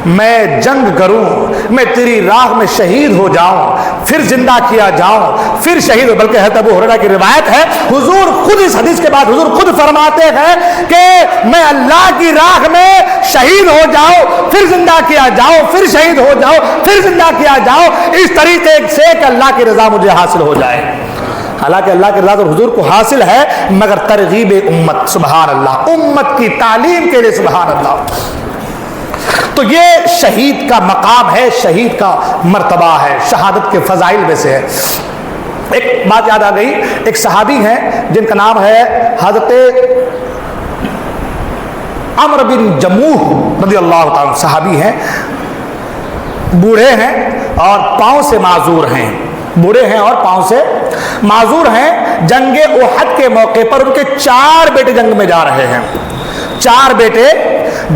میں جنگ کروں، میں تیری راہ میں شہید ہو جاؤں، پھر زندہ کیا جاؤں، پھر شہید. بلکہ حضرت ابو ہریرہ کی روایت ہے، حضور خود اس حدیث کے بعد حضور خود فرماتے ہیں کہ میں اللہ کی راہ میں شہید ہو جاؤں، پھر زندہ کیا جاؤں، پھر شہید ہو جاؤں، پھر زندہ کیا جاؤں، اس طریقے سے کہ اللہ کی رضا مجھے حاصل ہو جائے. حالانکہ اللہ کے رضا تو حضور کو حاصل ہے، مگر ترغیب امت، سبحان اللہ، امت کی تعلیم کے لیے، سبحان اللہ. تو یہ شہید کا مقام ہے، شہید کا مرتبہ ہے، شہادت کے فضائل میں سے ہے. ایک بات یاد آ گئی، ایک صحابی ہیں جن کا نام ہے حضرت عمرو بن جموح رضی اللہ تعالیٰ، صحابی ہیں، بوڑھے ہیں اور پاؤں سے معذور ہیں، بوڑھے ہیں اور پاؤں سے معذور ہیں. جنگ احد کے موقع پر ان کے 4 بیٹے جنگ میں جا رہے ہیں، 4 بیٹے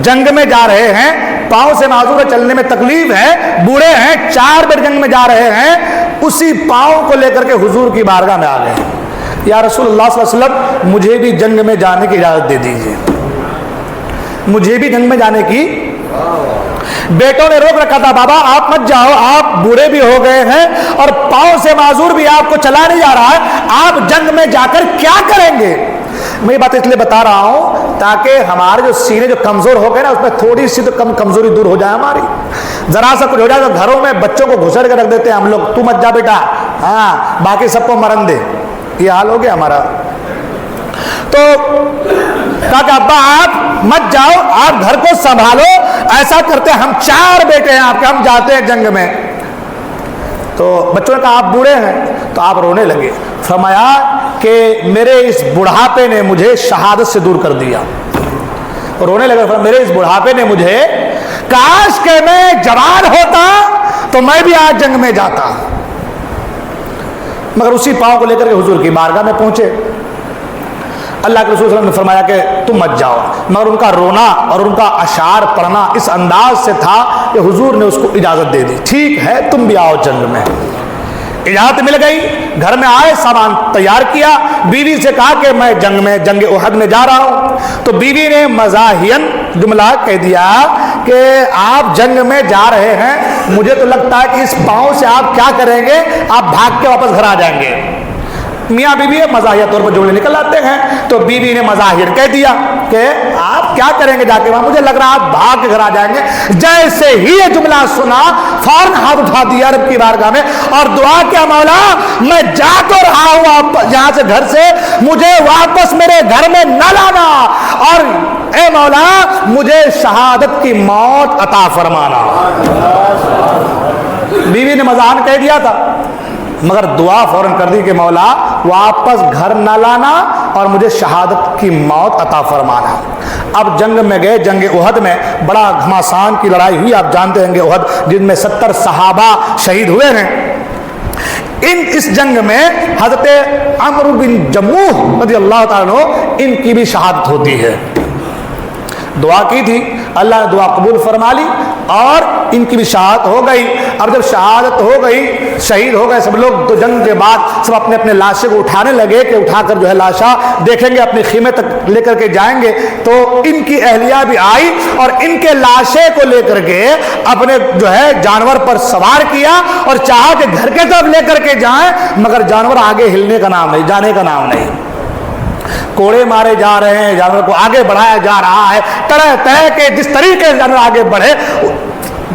جنگ میں جا رہے ہیں، پاؤں سے معذور ہے، چلنے میں تکلیف ہے، بوڑھے ہیں، 4 بیٹے جنگ میں جا رہے ہیں. اسی پاؤں کو لے کر کے حضور کی بارگاہ میں آ گئے، یا رسول اللہ صلی اللہ علیہ وسلم مجھے بھی جنگ میں جانے کی اجازت دے دیجیے، مجھے بھی جنگ میں جانے کی. بیٹوں نے روک رکھا تھا، بابا آپ مت جاؤ، آپ بوڑھے بھی ہو گئے ہیں اور پاؤں سے معذور بھی، آپ کو چلا نہیں جا رہا ہے، آپ جنگ میں جا کر کیا کریں گے؟ میں یہ بات اس لیے بتا رہا ہوں تاکہ ہمارے جو سینے جو کمزور ہو گئے نا، اس میں تھوڑی سی تو کمزوری دور ہو جائے ہماری. ذرا سا کچھ ہو جائے تو گھروں میں بچوں کو گھسڑ کے رکھ دیتے ہیں ہم لوگ، تو مت جا بیٹا، ہاں باقی سب کو مرن دے. یہ حال ہو گیا ہمارا. تو کہا کہ ابا آپ مت جاؤ، آپ گھر کو سنبھالو. ایسا کرتے ہم 4 بیٹے ہیں آپ کے، ہم جاتے ہیں جنگ میں. تو بچوں نے کہا آپ بوڑھے ہیں، تو آپ رونے لگے. فرمایا کہ میرے اس بڑھاپے نے مجھے شہادت سے دور کر دیا. رونے لگے، میرے اس بڑھاپے نے مجھے، کاش کہ میں جوان ہوتا تو میں بھی آج جنگ میں جاتا. مگر اسی پاؤں کو لے کر کے حضور کی بارگاہ میں پہنچے. اللہ کے رسول صلی اللہ علیہ وسلم نے فرمایا کہ تم مت جاؤ، مگر ان کا رونا اور ان کا اشعار پڑھنا اس انداز سے تھا کہ حضور نے اس کو اجازت دے دی، ٹھیک ہے تم بھی آؤ جنگ میں. اجازت مل گئی، گھر میں آئے، سامان تیار کیا، بیوی سے کہا کہ میں جنگ احد میں جا رہا ہوں. تو بیوی نے مزاحین جملہ کہہ دیا کہ آپ جنگ میں جا رہے ہیں، مجھے تو لگتا ہے کہ اس پاؤں سے آپ کیا کریں گے، آپ بھاگ کے واپس گھر آ جائیں گے. میاں بیوی مزاحیہ طور پر جملے نکل آتے ہیں. تو بیوی نے مظاہر کہہ دیا کہ آپ کیا کریں گے جا کے وہاں، مجھے لگ رہا آپ بھاگ کے گھر آ جائیں گے. جیسے ہی یہ جملہ سنا فوراً ہاتھ اٹھا دیا رب کی بارگاہ میں اور دعا کیا، مولا میں جا تو رہا ہوں یہاں سے گھر سے، مجھے واپس میرے گھر میں نہ لانا، اور اے مولا مجھے شہادت کی موت عطا فرمانا. بیوی نے مزاحن کہہ دیا تھا مگر دعا فوراً کر دی کہ مولا واپس گھر نہ لانا اور مجھے شہادت کی موت عطا فرمانا. اب جنگ میں گئے، جنگ احد میں بڑا گھماسان کی لڑائی ہوئی، آپ جانتے ہیں کہ احد جن میں 70 صحابہ شہید ہوئے ہیں. اس جنگ میں حضرت عمرو بن جموح رضی اللہ تعالیٰ عنہ ان کی بھی شہادت ہوتی ہے. دعا کی تھی, اللہ نے دعا قبول فرما لی اور ان کی بھی شہادت ہو گئی. اب جب شہادت ہو گئی, شہید ہو گئے سب لوگ, تو جنگ کے بعد سب اپنے اپنے لاشیں کو اٹھانے لگے کہ اٹھا کر جو ہے لاشا دیکھیں گے, اپنے خیمے تک لے کر کے جائیں گے. تو ان کی اہلیہ بھی آئی اور ان کے لاشیں کو لے کر کے اپنے جو ہے جانور پر سوار کیا اور چاہا کہ گھر کے طرف لے کر کے جائیں, مگر جانور آگے ہلنے کا نام نہیں, جانے کا نام نہیں. کوڑے مارے جا رہے ہیں, جانور کو آگے بڑھایا جا رہا ہے, طرح طرح کے جس طریقے سے جانور آگے بڑھے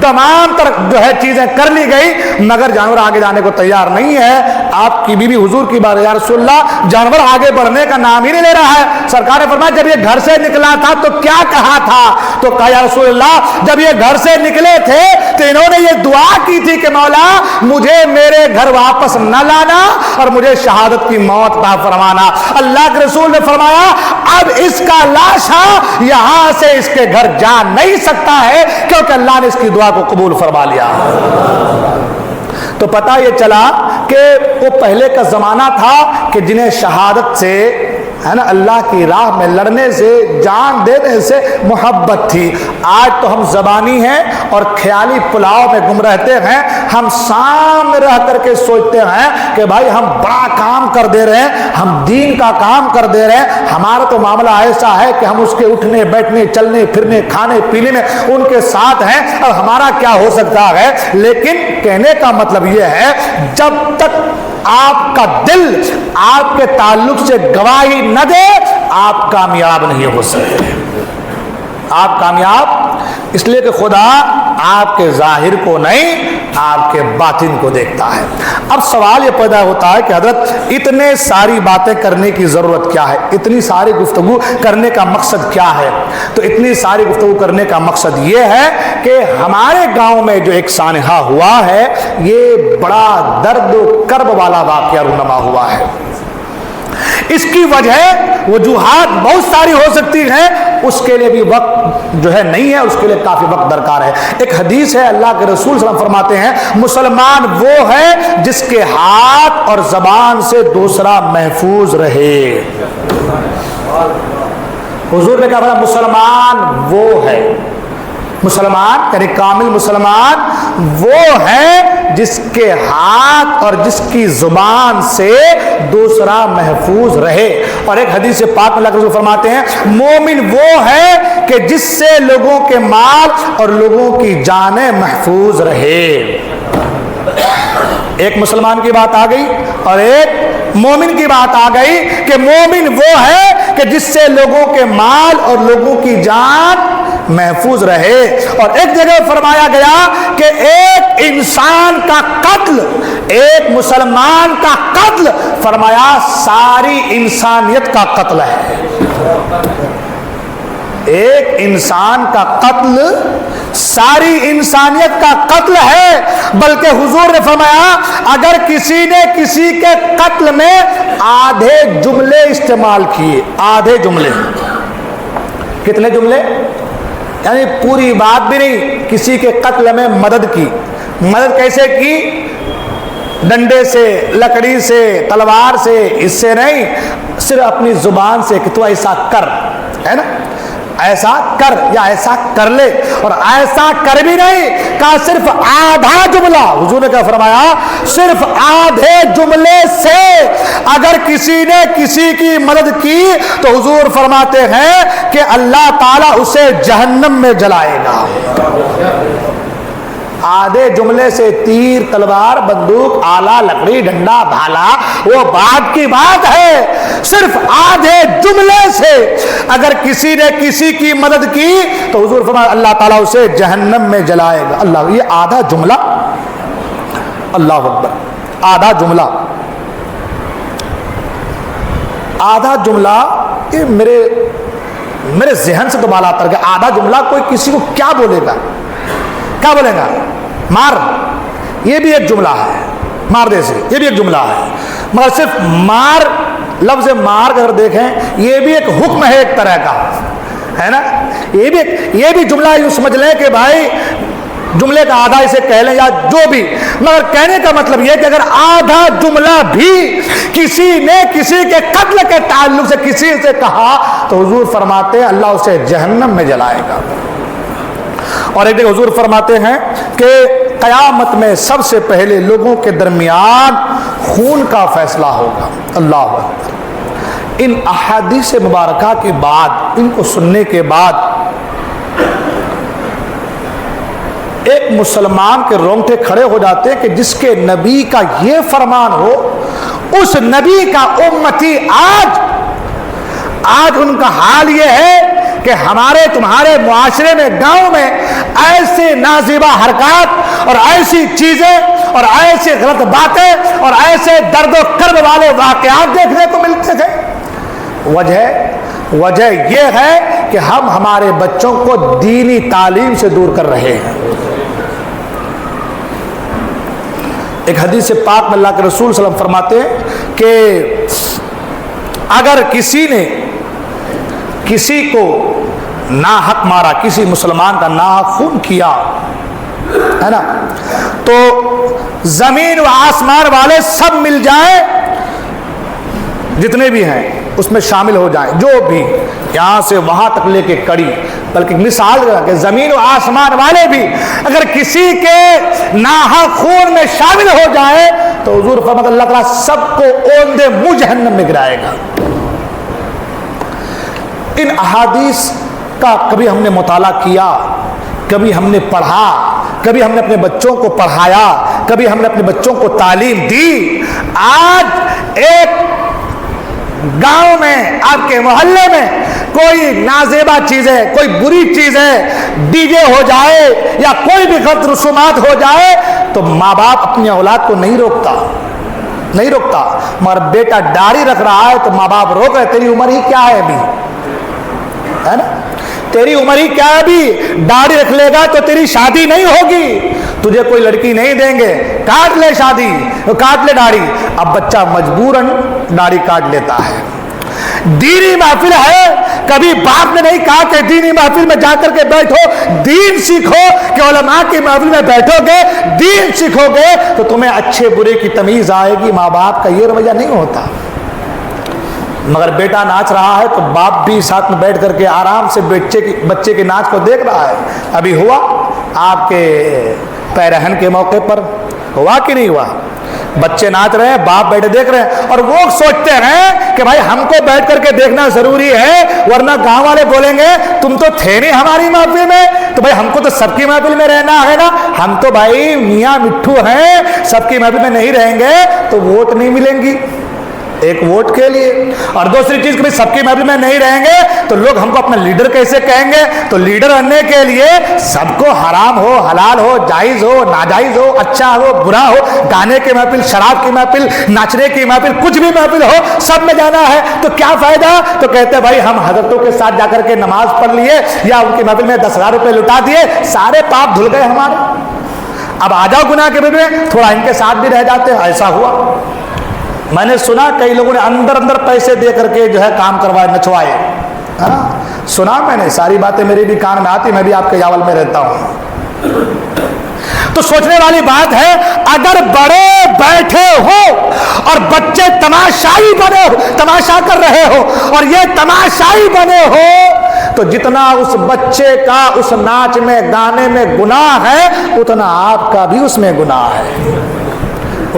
تمام طرح جو ہے چیزیں کر لی گئی, مگر جانور آگے جانے کو تیار نہیں ہے. آپ کی بیوی حضور کی بات, یا رسول اللہ جانور آگے بڑھنے کا نام ہی نہیں لے رہا ہے. سرکار نے فرمایا جب یہ گھر سے نکلا تھا تو کیا کہا تھا؟ تو کہا یا رسول اللہ جب یہ گھر سے نکلے تھے تو انہوں نے یہ دعا کی تھی کہ مولا مجھے میرے گھر واپس نہ لانا اور مجھے شہادت کی موت عطا فرمانا. اللہ کے رسول نے فرمایا اب اس کا لاشا یہاں سے اس کے گھر جا نہیں سکتا ہے کیونکہ اللہ نے اس کی دعا کو قبول فرما لیا. تو پتہ یہ چلا کہ وہ پہلے کا زمانہ تھا کہ جنہیں شہادت سے ہے نا اللہ کی راہ میں لڑنے سے, جان دینے سے محبت تھی. آج تو ہم زبانی ہیں اور خیالی پلاؤ میں گم رہتے ہیں. ہم سامنے رہ کر کے سوچتے ہیں کہ بھائی ہم بڑا کام کر دے رہے ہیں, ہم دین کا کام کر دے رہے ہیں, ہمارا تو معاملہ ایسا ہے کہ ہم اس کے اٹھنے بیٹھنے چلنے پھرنے کھانے پینے میں ان کے ساتھ ہیں, اور ہمارا کیا ہو سکتا ہے. لیکن کہنے کا مطلب یہ ہے جب تک آپ کا دل آپ کے تعلق سے گواہی نہ دے آپ کامیاب نہیں ہو سکتے. آپ کامیاب اس لیے کہ خدا آپ کے ظاہر کو نہیں آپ کے باطن کو دیکھتا ہے. اب سوال یہ پیدا ہوتا ہے کہ حضرت اتنے ساری باتیں کرنے کی ضرورت کیا ہے, اتنی ساری گفتگو کرنے کا مقصد کیا ہے؟ تو اتنی ساری گفتگو کرنے کا مقصد یہ ہے کہ ہمارے گاؤں میں جو ایک سانحہ ہوا ہے یہ بڑا درد و کرب والا واقعہ رونما ہوا ہے. اس کی وجہ وجوہات بہت ساری ہو سکتی ہیں, اس کے لیے بھی وقت جو ہے نہیں ہے, اس کے لیے کافی وقت درکار ہے. ایک حدیث ہے, اللہ کے رسول صلی اللہ علیہ وسلم فرماتے ہیں مسلمان وہ ہے جس کے ہاتھ اور زبان سے دوسرا محفوظ رہے. حضور نے کہا مسلمان وہ ہے, مسلمان یعنی کامل مسلمان وہ ہے جس کے ہاتھ اور جس کی زبان سے دوسرا محفوظ رہے. اور ایک حدیث پاک میں اللہ کے رسول فرماتے ہیں مومن وہ ہے کہ جس سے لوگوں کے مال اور لوگوں کی جانیں محفوظ رہے. ایک مسلمان کی بات آ گئی اور ایک مومن کی بات آ گئی کہ مومن وہ ہے کہ جس سے لوگوں کے مال اور لوگوں کی جان محفوظ رہے. اور ایک جگہ فرمایا گیا کہ ایک انسان کا قتل, ایک مسلمان کا قتل, فرمایا ساری انسانیت کا قتل ہے. ایک انسان کا قتل ساری انسانیت کا قتل ہے. بلکہ حضور نے فرمایا اگر کسی نے کسی کے قتل میں آدھے جملے استعمال کیے, آدھے جملے, کتنے جملے یعنی پوری بات بھی نہیں, کسی کے قتل میں مدد کی. مدد کیسے کی؟ ڈنڈے سے, لکڑی سے, تلوار سے, اس سے نہیں, صرف اپنی زبان سے کہ تو ایسا کر, ہے نا, ایسا کر یا ایسا کر لے. اور ایسا کر بھی نہیں کہا, صرف آدھا جملہ. حضور نے کیا فرمایا صرف آدھے جملے سے اگر کسی نے کسی کی مدد کی تو حضور فرماتے ہیں کہ اللہ تعالیٰ اسے جہنم میں جلائے گا. آدھے جملے سے تیر, تلوار, بندوق, آلہ, لکڑی, ڈنڈا, بھالا وہ بات کی بات ہے. صرف آدھے جملے سے اگر کسی نے کسی کی مدد کی تو حضور فرمایا اللہ تعالیٰ اسے جہنم میں جلائے گا. اللہ, یہ آدھا جملہ, اللہ اکبر, آدھا جملہ, آدھا جملہ, یہ میرے ذہن سے تو بالا اتر گیا. آدھا جملہ کوئی کسی کو کیا بولے گا, کیا بولے گا؟ مار, یہ بھی ایک جملہ ہے, مار دے سے, یہ بھی ایک جملہ ہے. مگر صرف مار, لفظ مار اگر دیکھیں یہ بھی ایک حکم ہے ایک طرح کا, ہے نا. یہ بھی جملہ یوں سمجھ لیں کہ بھائی جملے کا آدھا اسے کہہ لیں یا جو بھی، مگر کہنے کا مطلب یہ کہ اگر آدھا جملہ بھی کسی نے کسی کے قتل کے تعلق سے کسی سے کہا تو حضور فرماتے ہیں اللہ اسے جہنم میں جلائے گا۔ اور ایک جگہ حضور فرماتے ہیں کہ قیامت میں سب سے پہلے لوگوں کے درمیان خون کا فیصلہ ہوگا۔ اللہ اکبر۔ ان احادیث مبارکہ کے بعد، ان کو سننے کے بعد ایک مسلمان کے رونگٹے کھڑے ہو جاتے ہیں کہ جس کے نبی کا یہ فرمان ہو، اس نبی کا امتی آج ان کا حال یہ ہے کہ ہمارے تمہارے معاشرے میں، گاؤں میں ایسے نازیبا حرکات اور ایسی چیزیں اور ایسی غلط باتیں اور ایسے درد و کرب والے واقعات دیکھنے کو ملتے تھے۔ وجہ یہ ہے کہ ہم ہمارے بچوں کو دینی تعلیم سے دور کر رہے ہیں۔ ایک حدیث پاک میں اللہ کے رسول صلی اللہ علیہ وسلم فرماتے ہیں کہ اگر کسی نے کسی کو ناحق مارا، کسی مسلمان کا ناحق خون کیا ہے نا، تو زمین و آسمان والے سب مل جائیں، جتنے بھی ہیں اس میں شامل ہو جائیں، جو بھی یہاں سے وہاں تک لے کے کڑی، بلکہ مثال کہ زمین و آسمان والے بھی اگر کسی کے ناحق خون میں شامل ہو جائے تو حضور فرماتے اللہ تعالیٰ سب کو اوندے منہ جہنم میں گرائے گا۔ ان احادیث کا کبھی ہم نے مطالعہ کیا، کبھی ہم نے پڑھا، کبھی ہم نے اپنے بچوں کو پڑھایا، کبھی ہم نے اپنے بچوں کو تعلیم دی؟ آج ایک گاؤں میں، آپ کے محلے میں کوئی نازیبا چیز ہے، کوئی بری چیز ہے، ڈی جے ہو جائے یا کوئی بھی غلط رسومات ہو جائے تو ماں باپ اپنی اولاد کو نہیں روکتا، مگر بیٹا داڑھی رکھ رہا ہے تو ماں باپ روک رہے، تیری عمر ہی کیا ہے ابھی، ہے نا، تیری عمر ہی کیا ہے ابھی، داڑھی رکھ لے گا تو تیری شادی نہیں ہوگی، تجھے کوئی لڑکی نہیں دیں گے، کاٹ لے شادی، کاٹ لے داڑھی۔ اب بچہ مجبوراً داڑھی کاٹ لیتا ہے۔ دینی محفل ہے، کبھی باپ نے نہیں کہا کہ دینی محفل میں جا کر کے بیٹھو، دین سیکھو، کہ علماء کی محفل میں بیٹھو گے، دین سیکھو گے تو تمہیں اچھے برے کی تمیز آئے گی۔ ماں باپ کا یہ رویہ نہیں ہوتا، مگر بیٹا ناچ رہا ہے تو باپ بھی ساتھ میں بیٹھ کر کے آرام سے بچے کے ناچ کو دیکھ رہا ہے۔ ابھی ہوا آپ کے پیرہن کے موقع پر، ہوا کہ نہیں ہوا؟ بچے ناچ رہے ہیں، باپ بیٹھے دیکھ رہے ہیں، اور وہ سوچتے ہیں کہ بھائی ہم کو بیٹھ کر کے دیکھنا ضروری ہے، ورنہ گاؤں والے بولیں گے تم تو تھے نہیں ہماری محفل میں، تو بھائی ہم کو تو سب کی محفل میں رہنا ہے نا، ہم تو بھائی میاں مٹھو ہیں، سب کی محفل میں نہیں رہیں گے تو ووٹ نہیں ملیں گی، ایک ووٹ کے لیے۔ اور دوسری چیز کہ سب کی محفل میں نہیں رہیں گے تو لوگ ہم کو اپنا لیڈر کیسے کہیں گے؟ تو لیڈر بننے کے لیے سب کو حرام ہو، حلال ہو، جائز ہو، ناجائز ہو، اچھا ہو، برا ہو، گانے کی محفل، شراب کی محفل، ناچنے کی محفل، کچھ بھی محفل ہو، سب میں جانا ہے تو کیا فائدہ؟ تو کہتے ہیں بھائی ہم حضرتوں کے ساتھ جا کر کے نماز پڑھ لیے یا ان کی محفل میں 10,000 روپے لٹا دیے، سارے پاپ دھل گئے ہمارے، اب آ جاؤ گناہ کے میں تھوڑا ان کے ساتھ بھی رہ جاتے ہیں۔ ایسا ہوا، میں نے سنا کئی لوگوں نے اندر پیسے دے کر کے جو ہے کام کروائے، نچوائے، سنا میں نے، ساری باتیں میرے بھی کان میں آتی، میں بھی آپ کے یاول میں رہتا ہوں۔ تو سوچنے والی بات ہے، اگر بڑے بیٹھے ہو اور بچے تماشائی بنے ہو، تماشا کر رہے ہو اور یہ تماشائی بنے ہو، تو جتنا اس بچے کا اس ناچ میں، گانے میں گناہ ہے، اتنا آپ کا بھی اس میں گناہ ہے،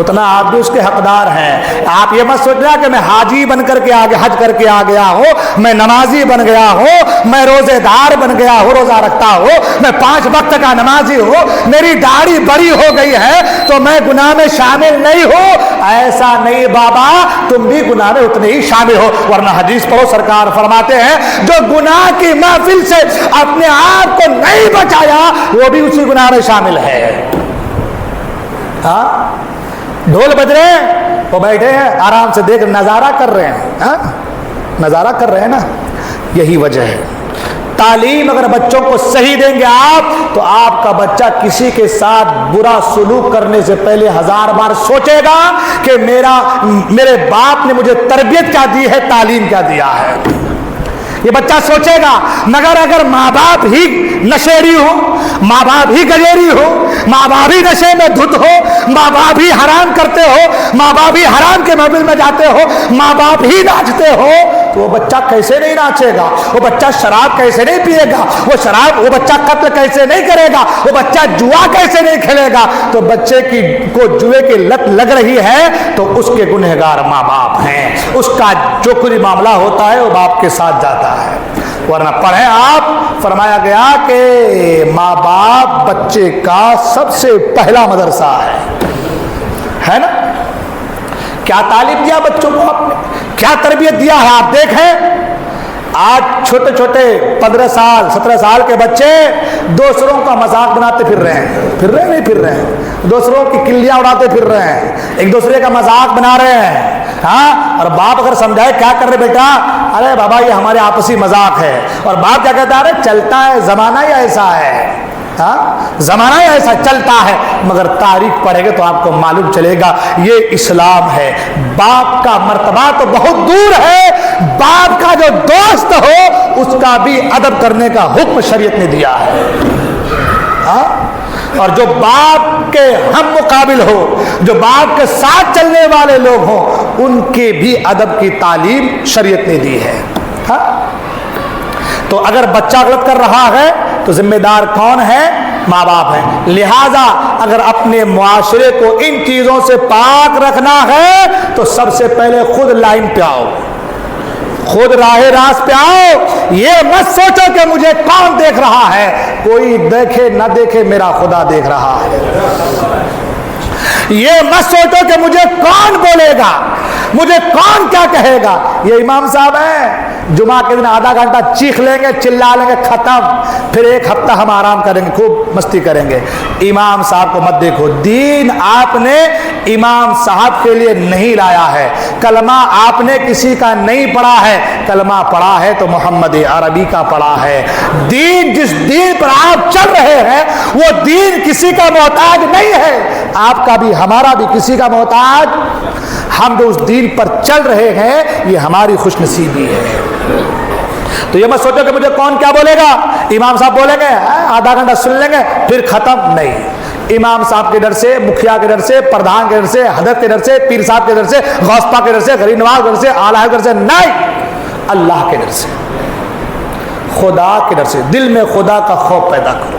اتنا آپ بھی اس کے حقدار ہیں۔ آپ یہ مت سوچنا کہ میں حاجی بن کر کے آگے حج کر کے آ گیا ہوں، میں نمازی بن گیا ہوں، میں روزے دار بن گیا ہوں، روزہ رکھتا ہوں، میں 5 وقت کا نمازی ہوں، میری داڑھی بڑی ہو گئی ہے تو میں گناہ میں شامل نہیں ہوں۔ ایسا نہیں بابا، تم بھی گناہ میں اتنے ہی شامل ہو، ورنہ حدیث پڑھو، سرکار فرماتے ہیں جو گناہ کی محفل سے اپنے آپ کو نہیں بچایا وہ بھی اسی گناہ میں شامل ہے۔ ہاں، ڈھول بج رہے ہیں، وہ بیٹھے ہیں آرام سے دیکھ، نظارہ کر رہے ہیں، نظارہ کر رہے ہیں نا۔ یہی وجہ ہے، تعلیم اگر بچوں کو صحیح دیں گے آپ تو آپ کا بچہ کسی کے ساتھ برا سلوک کرنے سے پہلے 1000 بار سوچے گا کہ میرے باپ نے مجھے تربیت کیا دی ہے، تعلیم کیا دیا ہے۔ یہ بچہ سوچے گا مگر اگر ماں باپ ہی نشیڑی ہو، ماں باپ ہی گجیری ہو، ماں باپ ہی نشے میں دھت ہو، ماں باپ ہی حرام کرتے ہو، ماں باپ ہی حرام کے محفل میں جاتے ہو، ماں باپ ہی ناچتے ہو، تو وہ بچہ کیسے نہیں ناچے گا؟ وہ بچہ شراب کیسے نہیں پیے گا؟ وہ بچہ قتل کیسے نہیں کرے گا؟ وہ بچہ جوا کیسے نہیں کھیلے گا؟ تو بچے کو جوے کی لت لگ رہی ہے تو اس کے گنہگار ماں باپ ہیں، اس کا جو کوئی معاملہ ہوتا ہے وہ باپ کے ساتھ جاتا ہے۔ ورنہ پڑھیں آپ، فرمایا گیا کہ ماں باپ بچے کا سب سے پہلا مدرسہ ہے نا؟ کیا تعلیم دیا بچوں کو آپ نے، کیا تربیت دیا ہے؟ آپ دیکھیں آج چھوٹے چھوٹے 15 سال 17 سال کے بچے دوسروں کا مذاق بناتے پھر رہے ہیں، دوسروں کی کلیاں اڑاتے پھر رہے ہیں، ایک دوسرے کا مذاق بنا رہے ہیں، ہاں، اور باپ اگر سمجھائے کیا کر رہے بیٹا، ارے بابا یہ ہمارے آپسی مذاق ہے، اور باپ کیا کہتا ہے، ارے چلتا ہے، زمانہ ہی ایسا ہے، ہاں زمانہ ہی ایسا چلتا ہے۔ مگر تاریخ پڑھے گا تو آپ کو معلوم چلے گا یہ اسلام ہے۔ باپ کا مرتبہ تو بہت دور ہے، باپ کا جو دوست ہو اس کا بھی ادب کرنے کا حکم شریعت نے دیا ہے، ہاں؟ اور جو باپ کے ہم مقابل ہو، جو باپ کے ساتھ چلنے والے لوگ ہوں، ان کے بھی ادب کی تعلیم شریعت نے دی ہے، ہاں؟ تو اگر بچہ غلط کر رہا ہے تو ذمہ دار کون ہے؟ ماں باپ ہیں۔ لہذا اگر اپنے معاشرے کو ان چیزوں سے پاک رکھنا ہے تو سب سے پہلے خود لائن پہ آؤ، خود راہ راست پہ آؤ۔ یہ مت سوچو کہ مجھے کون دیکھ رہا ہے، کوئی دیکھے نہ دیکھے میرا خدا دیکھ رہا ہے۔ یہ مت سوچو کہ مجھے کون بولے گا، مجھے کون کیا کہے گا۔ یہ امام صاحب ہیں، جمعہ کے دن آدھا گھنٹہ چیخ لیں گے، چلا لیں گے، ختم، پھر ایک ہفتہ ہم آرام کریں گے، خوب مستی کریں گے۔ امام صاحب کو مت دیکھو، دین آپ نے امام صاحب کے لیے نہیں لایا ہے، کلمہ آپ نے کسی کا نہیں پڑھا ہے، کلمہ پڑھا ہے تو محمد عربی کا پڑھا ہے۔ دین جس دین پر آپ چل رہے ہیں وہ دین کسی کا محتاج نہیں ہے، آپ کا بھی ہمارا بھی کسی کا محتاج۔ ہم جو اس دین پر چل رہے ہیں یہ ہماری خوش نصیبی ہے۔ تو یہ مت سوچو کہ مجھے کون کیا بولے گا، امام صاحب بولیں گے آدھا گھنٹہ سن لیں گے پھر ختم، نہیں۔ امام صاحب کے ڈر سے، مکھیا کے ڈر سے، پردھان کے ڈر سے، حضرت کے ڈر سے، پیر صاحب کے ڈر سے، غوث پاک کے ڈر سے، غریب نواز کے ڈر سے، اعلیٰ کے ڈر سے نہیں، اللہ کے ڈر سے، خدا کے ڈر سے۔ دل میں خدا کا خوف پیدا کرو،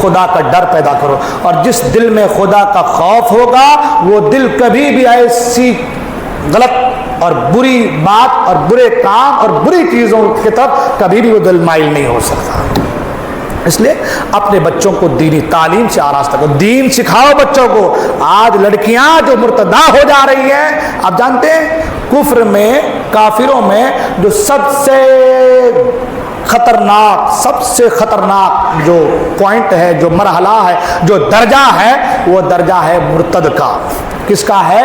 خدا کا ڈر پیدا کرو، اور جس دل میں خدا کا خوف ہوگا وہ دل کبھی بھی ایسی غلط اور بری بات اور برے کام اور بری چیزوں کی طرف کبھی بھی وہ دل مائل نہیں ہو سکتا۔ اس لیے اپنے بچوں کو دینی تعلیم سے آراستہ کرو، دین سکھاؤ بچوں کو۔ آج لڑکیاں جو مرتدہ ہو جا رہی ہیں، آپ جانتے ہیں کفر میں، کافروں میں جو سب سے خطرناک جو پوائنٹ ہے، جو مرحلہ ہے، جو درجہ ہے، وہ درجہ ہے مرتد کا۔ کس کا ہے؟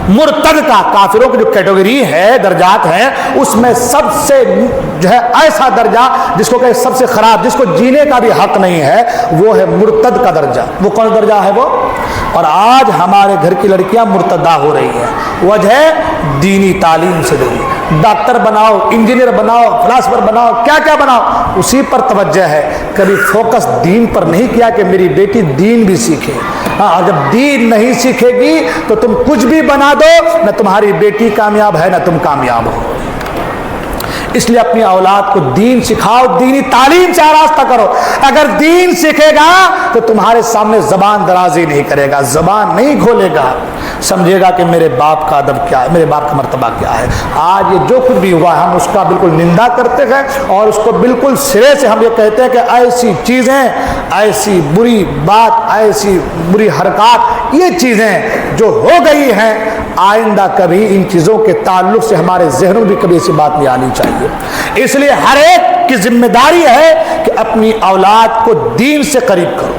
مرتد کا۔ کافروں کی جو کیٹیگری ہے، درجات ہیں، اس میں سب سے جو ہے ایسا درجہ جس کو کہ سب سے خراب، جس کو جینے کا بھی حق نہیں ہے، وہ ہے مرتد کا درجہ۔ وہ کون درجہ ہے وہ؟ اور آج ہمارے گھر کی لڑکیاں مرتدہ ہو رہی ہیں، وجہ دینی تعلیم سے دینی۔ ڈاکٹر بناؤ، انجینئر بناؤ، فلاسفر بناؤ، کیا کیا بناؤ، اسی پر توجہ ہے، کبھی فوکس دین پر نہیں کیا کہ میری بیٹی دین بھی سیکھے۔ ہاں، جب دین نہیں سیکھے گی تو تم کچھ بھی بنا دو، نہ تمہاری بیٹی کامیاب ہے نہ تم کامیاب ہو۔ اس لیے اپنی اولاد کو دین سکھاؤ، دینی تعلیم سے آراستہ کرو۔ اگر دین سیکھے گا تو تمہارے سامنے زبان درازی نہیں کرے گا، زبان نہیں کھولے گا، سمجھے گا کہ میرے باپ کا ادب کیا ہے، میرے باپ کا مرتبہ کیا ہے۔ آج یہ جو کچھ بھی ہوا ہم اس کا بالکل نندا کرتے ہیں، اور اس کو بالکل سرے سے ہم یہ کہتے ہیں کہ ایسی چیزیں، ایسی بری بات، ایسی بری حرکات، یہ چیزیں جو ہو گئی ہیں، آئندہ کبھی ان چیزوں کے تعلق سے ہمارے ذہنوں میں بھی کبھی ایسی بات نہیں آنی چاہیے۔ اس لیے ہر ایک کی ذمہ داری ہے کہ اپنی اولاد کو دین سے قریب کرو،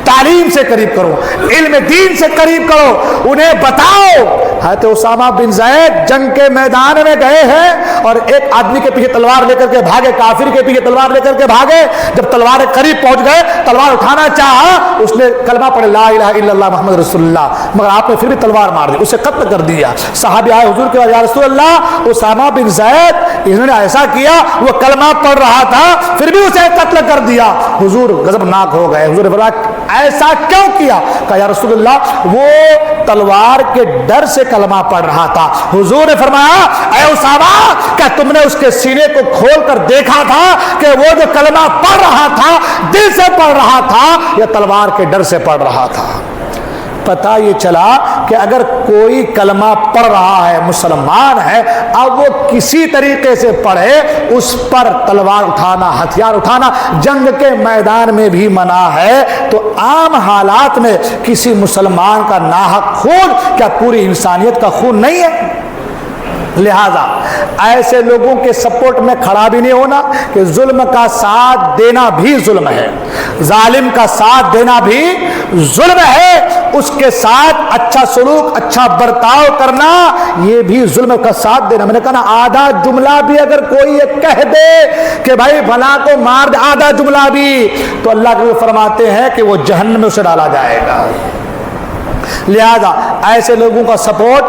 تعلیم سے قریب کرو، علم دین سے قریب کرو، انہیں بتاؤ حضرت اسامہ بن زید جنگ کے میدان میں گئے ہیں اور ایک آدمی کے پیچھے تلوار لے کر کے بھاگے, کافر کے پیچھے تلوار لے کر کے بھاگے. جب تلوار قریب پہنچ گئے, تلوار اٹھانا چاہا, اس نے کلمہ پڑھا لا الہ الا اللہ محمد رسول اللہ, مگر آپ نے پھر بھی تلوار مار دی, اسے قتل کر دیا. صحابی آئے حضور کے بعد, یا رسول اللہ اسامہ بن زید انہوں نے ایسا کیا, وہ کلمہ پڑھ رہا تھا پھر بھی اسے قتل کر دیا. حضور غضبناک ہو گئے. حضور نے فرمایا ایسا کیوں کیا؟ کہا یا رسول اللہ وہ تلوار کے ڈر سے کلمہ پڑھ رہا تھا. حضور نے فرمایا اے اسامہ, کیا تم نے اس کے سینے کو کھول کر دیکھا تھا کہ وہ جو کلمہ پڑھ رہا تھا دل سے پڑھ رہا تھا یا تلوار کے ڈر سے پڑھ رہا تھا؟ پتہ یہ چلا کہ اگر کوئی کلمہ پڑھ رہا ہے, مسلمان ہے, اب وہ کسی طریقے سے پڑھے, اس پر تلوار اٹھانا, ہتھیار اٹھانا جنگ کے میدان میں بھی منع ہے. تو عام حالات میں کسی مسلمان کا ناحق خون کیا پوری انسانیت کا خون نہیں ہے؟ لہذا ایسے لوگوں کے سپورٹ میں کھڑا بھی نہیں ہونا کہ ظلم کا ساتھ دینا بھی ظلم ہے, ظالم کا ساتھ دینا بھی ظلم ہے, اس کے ساتھ اچھا سلوک, اچھا برتاؤ کرنا یہ بھی ظلم کا ساتھ دینا. میں نے کہا نا, آدھا جملہ بھی اگر کوئی یہ کہہ دے کہ بھائی بھلا کو مار دے, آدھا جملہ بھی, تو اللہ کے فرماتے ہیں کہ وہ جہنم میں اسے ڈالا جائے گا. لہذا ایسے لوگوں کا سپورٹ,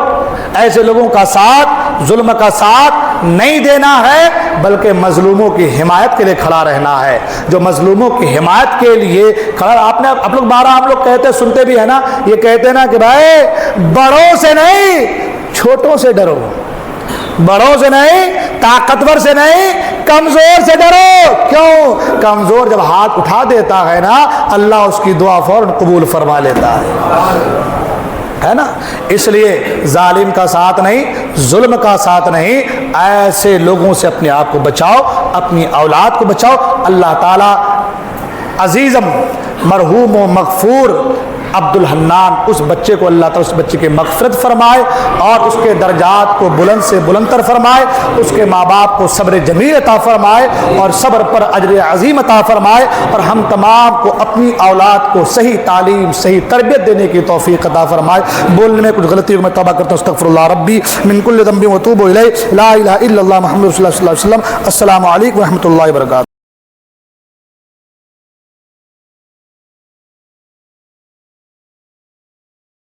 ایسے لوگوں کا ساتھ, ظلم کا ساتھ نہیں دینا ہے, بلکہ مظلوموں کی حمایت کے لیے کھڑا رہنا ہے. جو مظلوموں کی حمایت کے لیے کھڑا, آپ لوگ بارہ ہم لوگ کہتے سنتے بھی ہیں نا, یہ کہتے ہیں نا کہ بھائی بڑوں سے نہیں چھوٹوں سے ڈرو, بڑوں سے نہیں, طاقتور سے نہیں, کمزور سے ڈرو. کیوں؟ کمزور جب ہاتھ اٹھا دیتا ہے نا, اللہ اس کی دعا فوراً قبول فرما لیتا ہے نا. اس لیے ظالم کا ساتھ نہیں, ظلم کا ساتھ نہیں, ایسے لوگوں سے اپنے آپ کو بچاؤ, اپنی اولاد کو بچاؤ. اللہ تعالی عزیزم مرحوم و مغفور عبد الحنان, اس بچے کو اللہ تعالیٰ اس بچے کی مغفرت فرمائے اور اس کے درجات کو بلند سے بلندتر فرمائے, اس کے ماں باپ کو صبر جمیل عطا فرمائے اور صبر پر اجر عظیم عطا فرمائے, اور ہم تمام کو اپنی اولاد کو صحیح تعلیم, صحیح تربیت دینے کی توفیق عطا فرمائے. بولنے میں کچھ غلطی ہو میں توبہ کرتا ہوں, استغفر اللہ ربی من کل ذنب واتوب الیہ, لا الہ الا اللہ محمد رسول اللہ صلی اللہ علیہ وسلم. السلام علیکم و رحمۃ اللہ وبرکاتہ.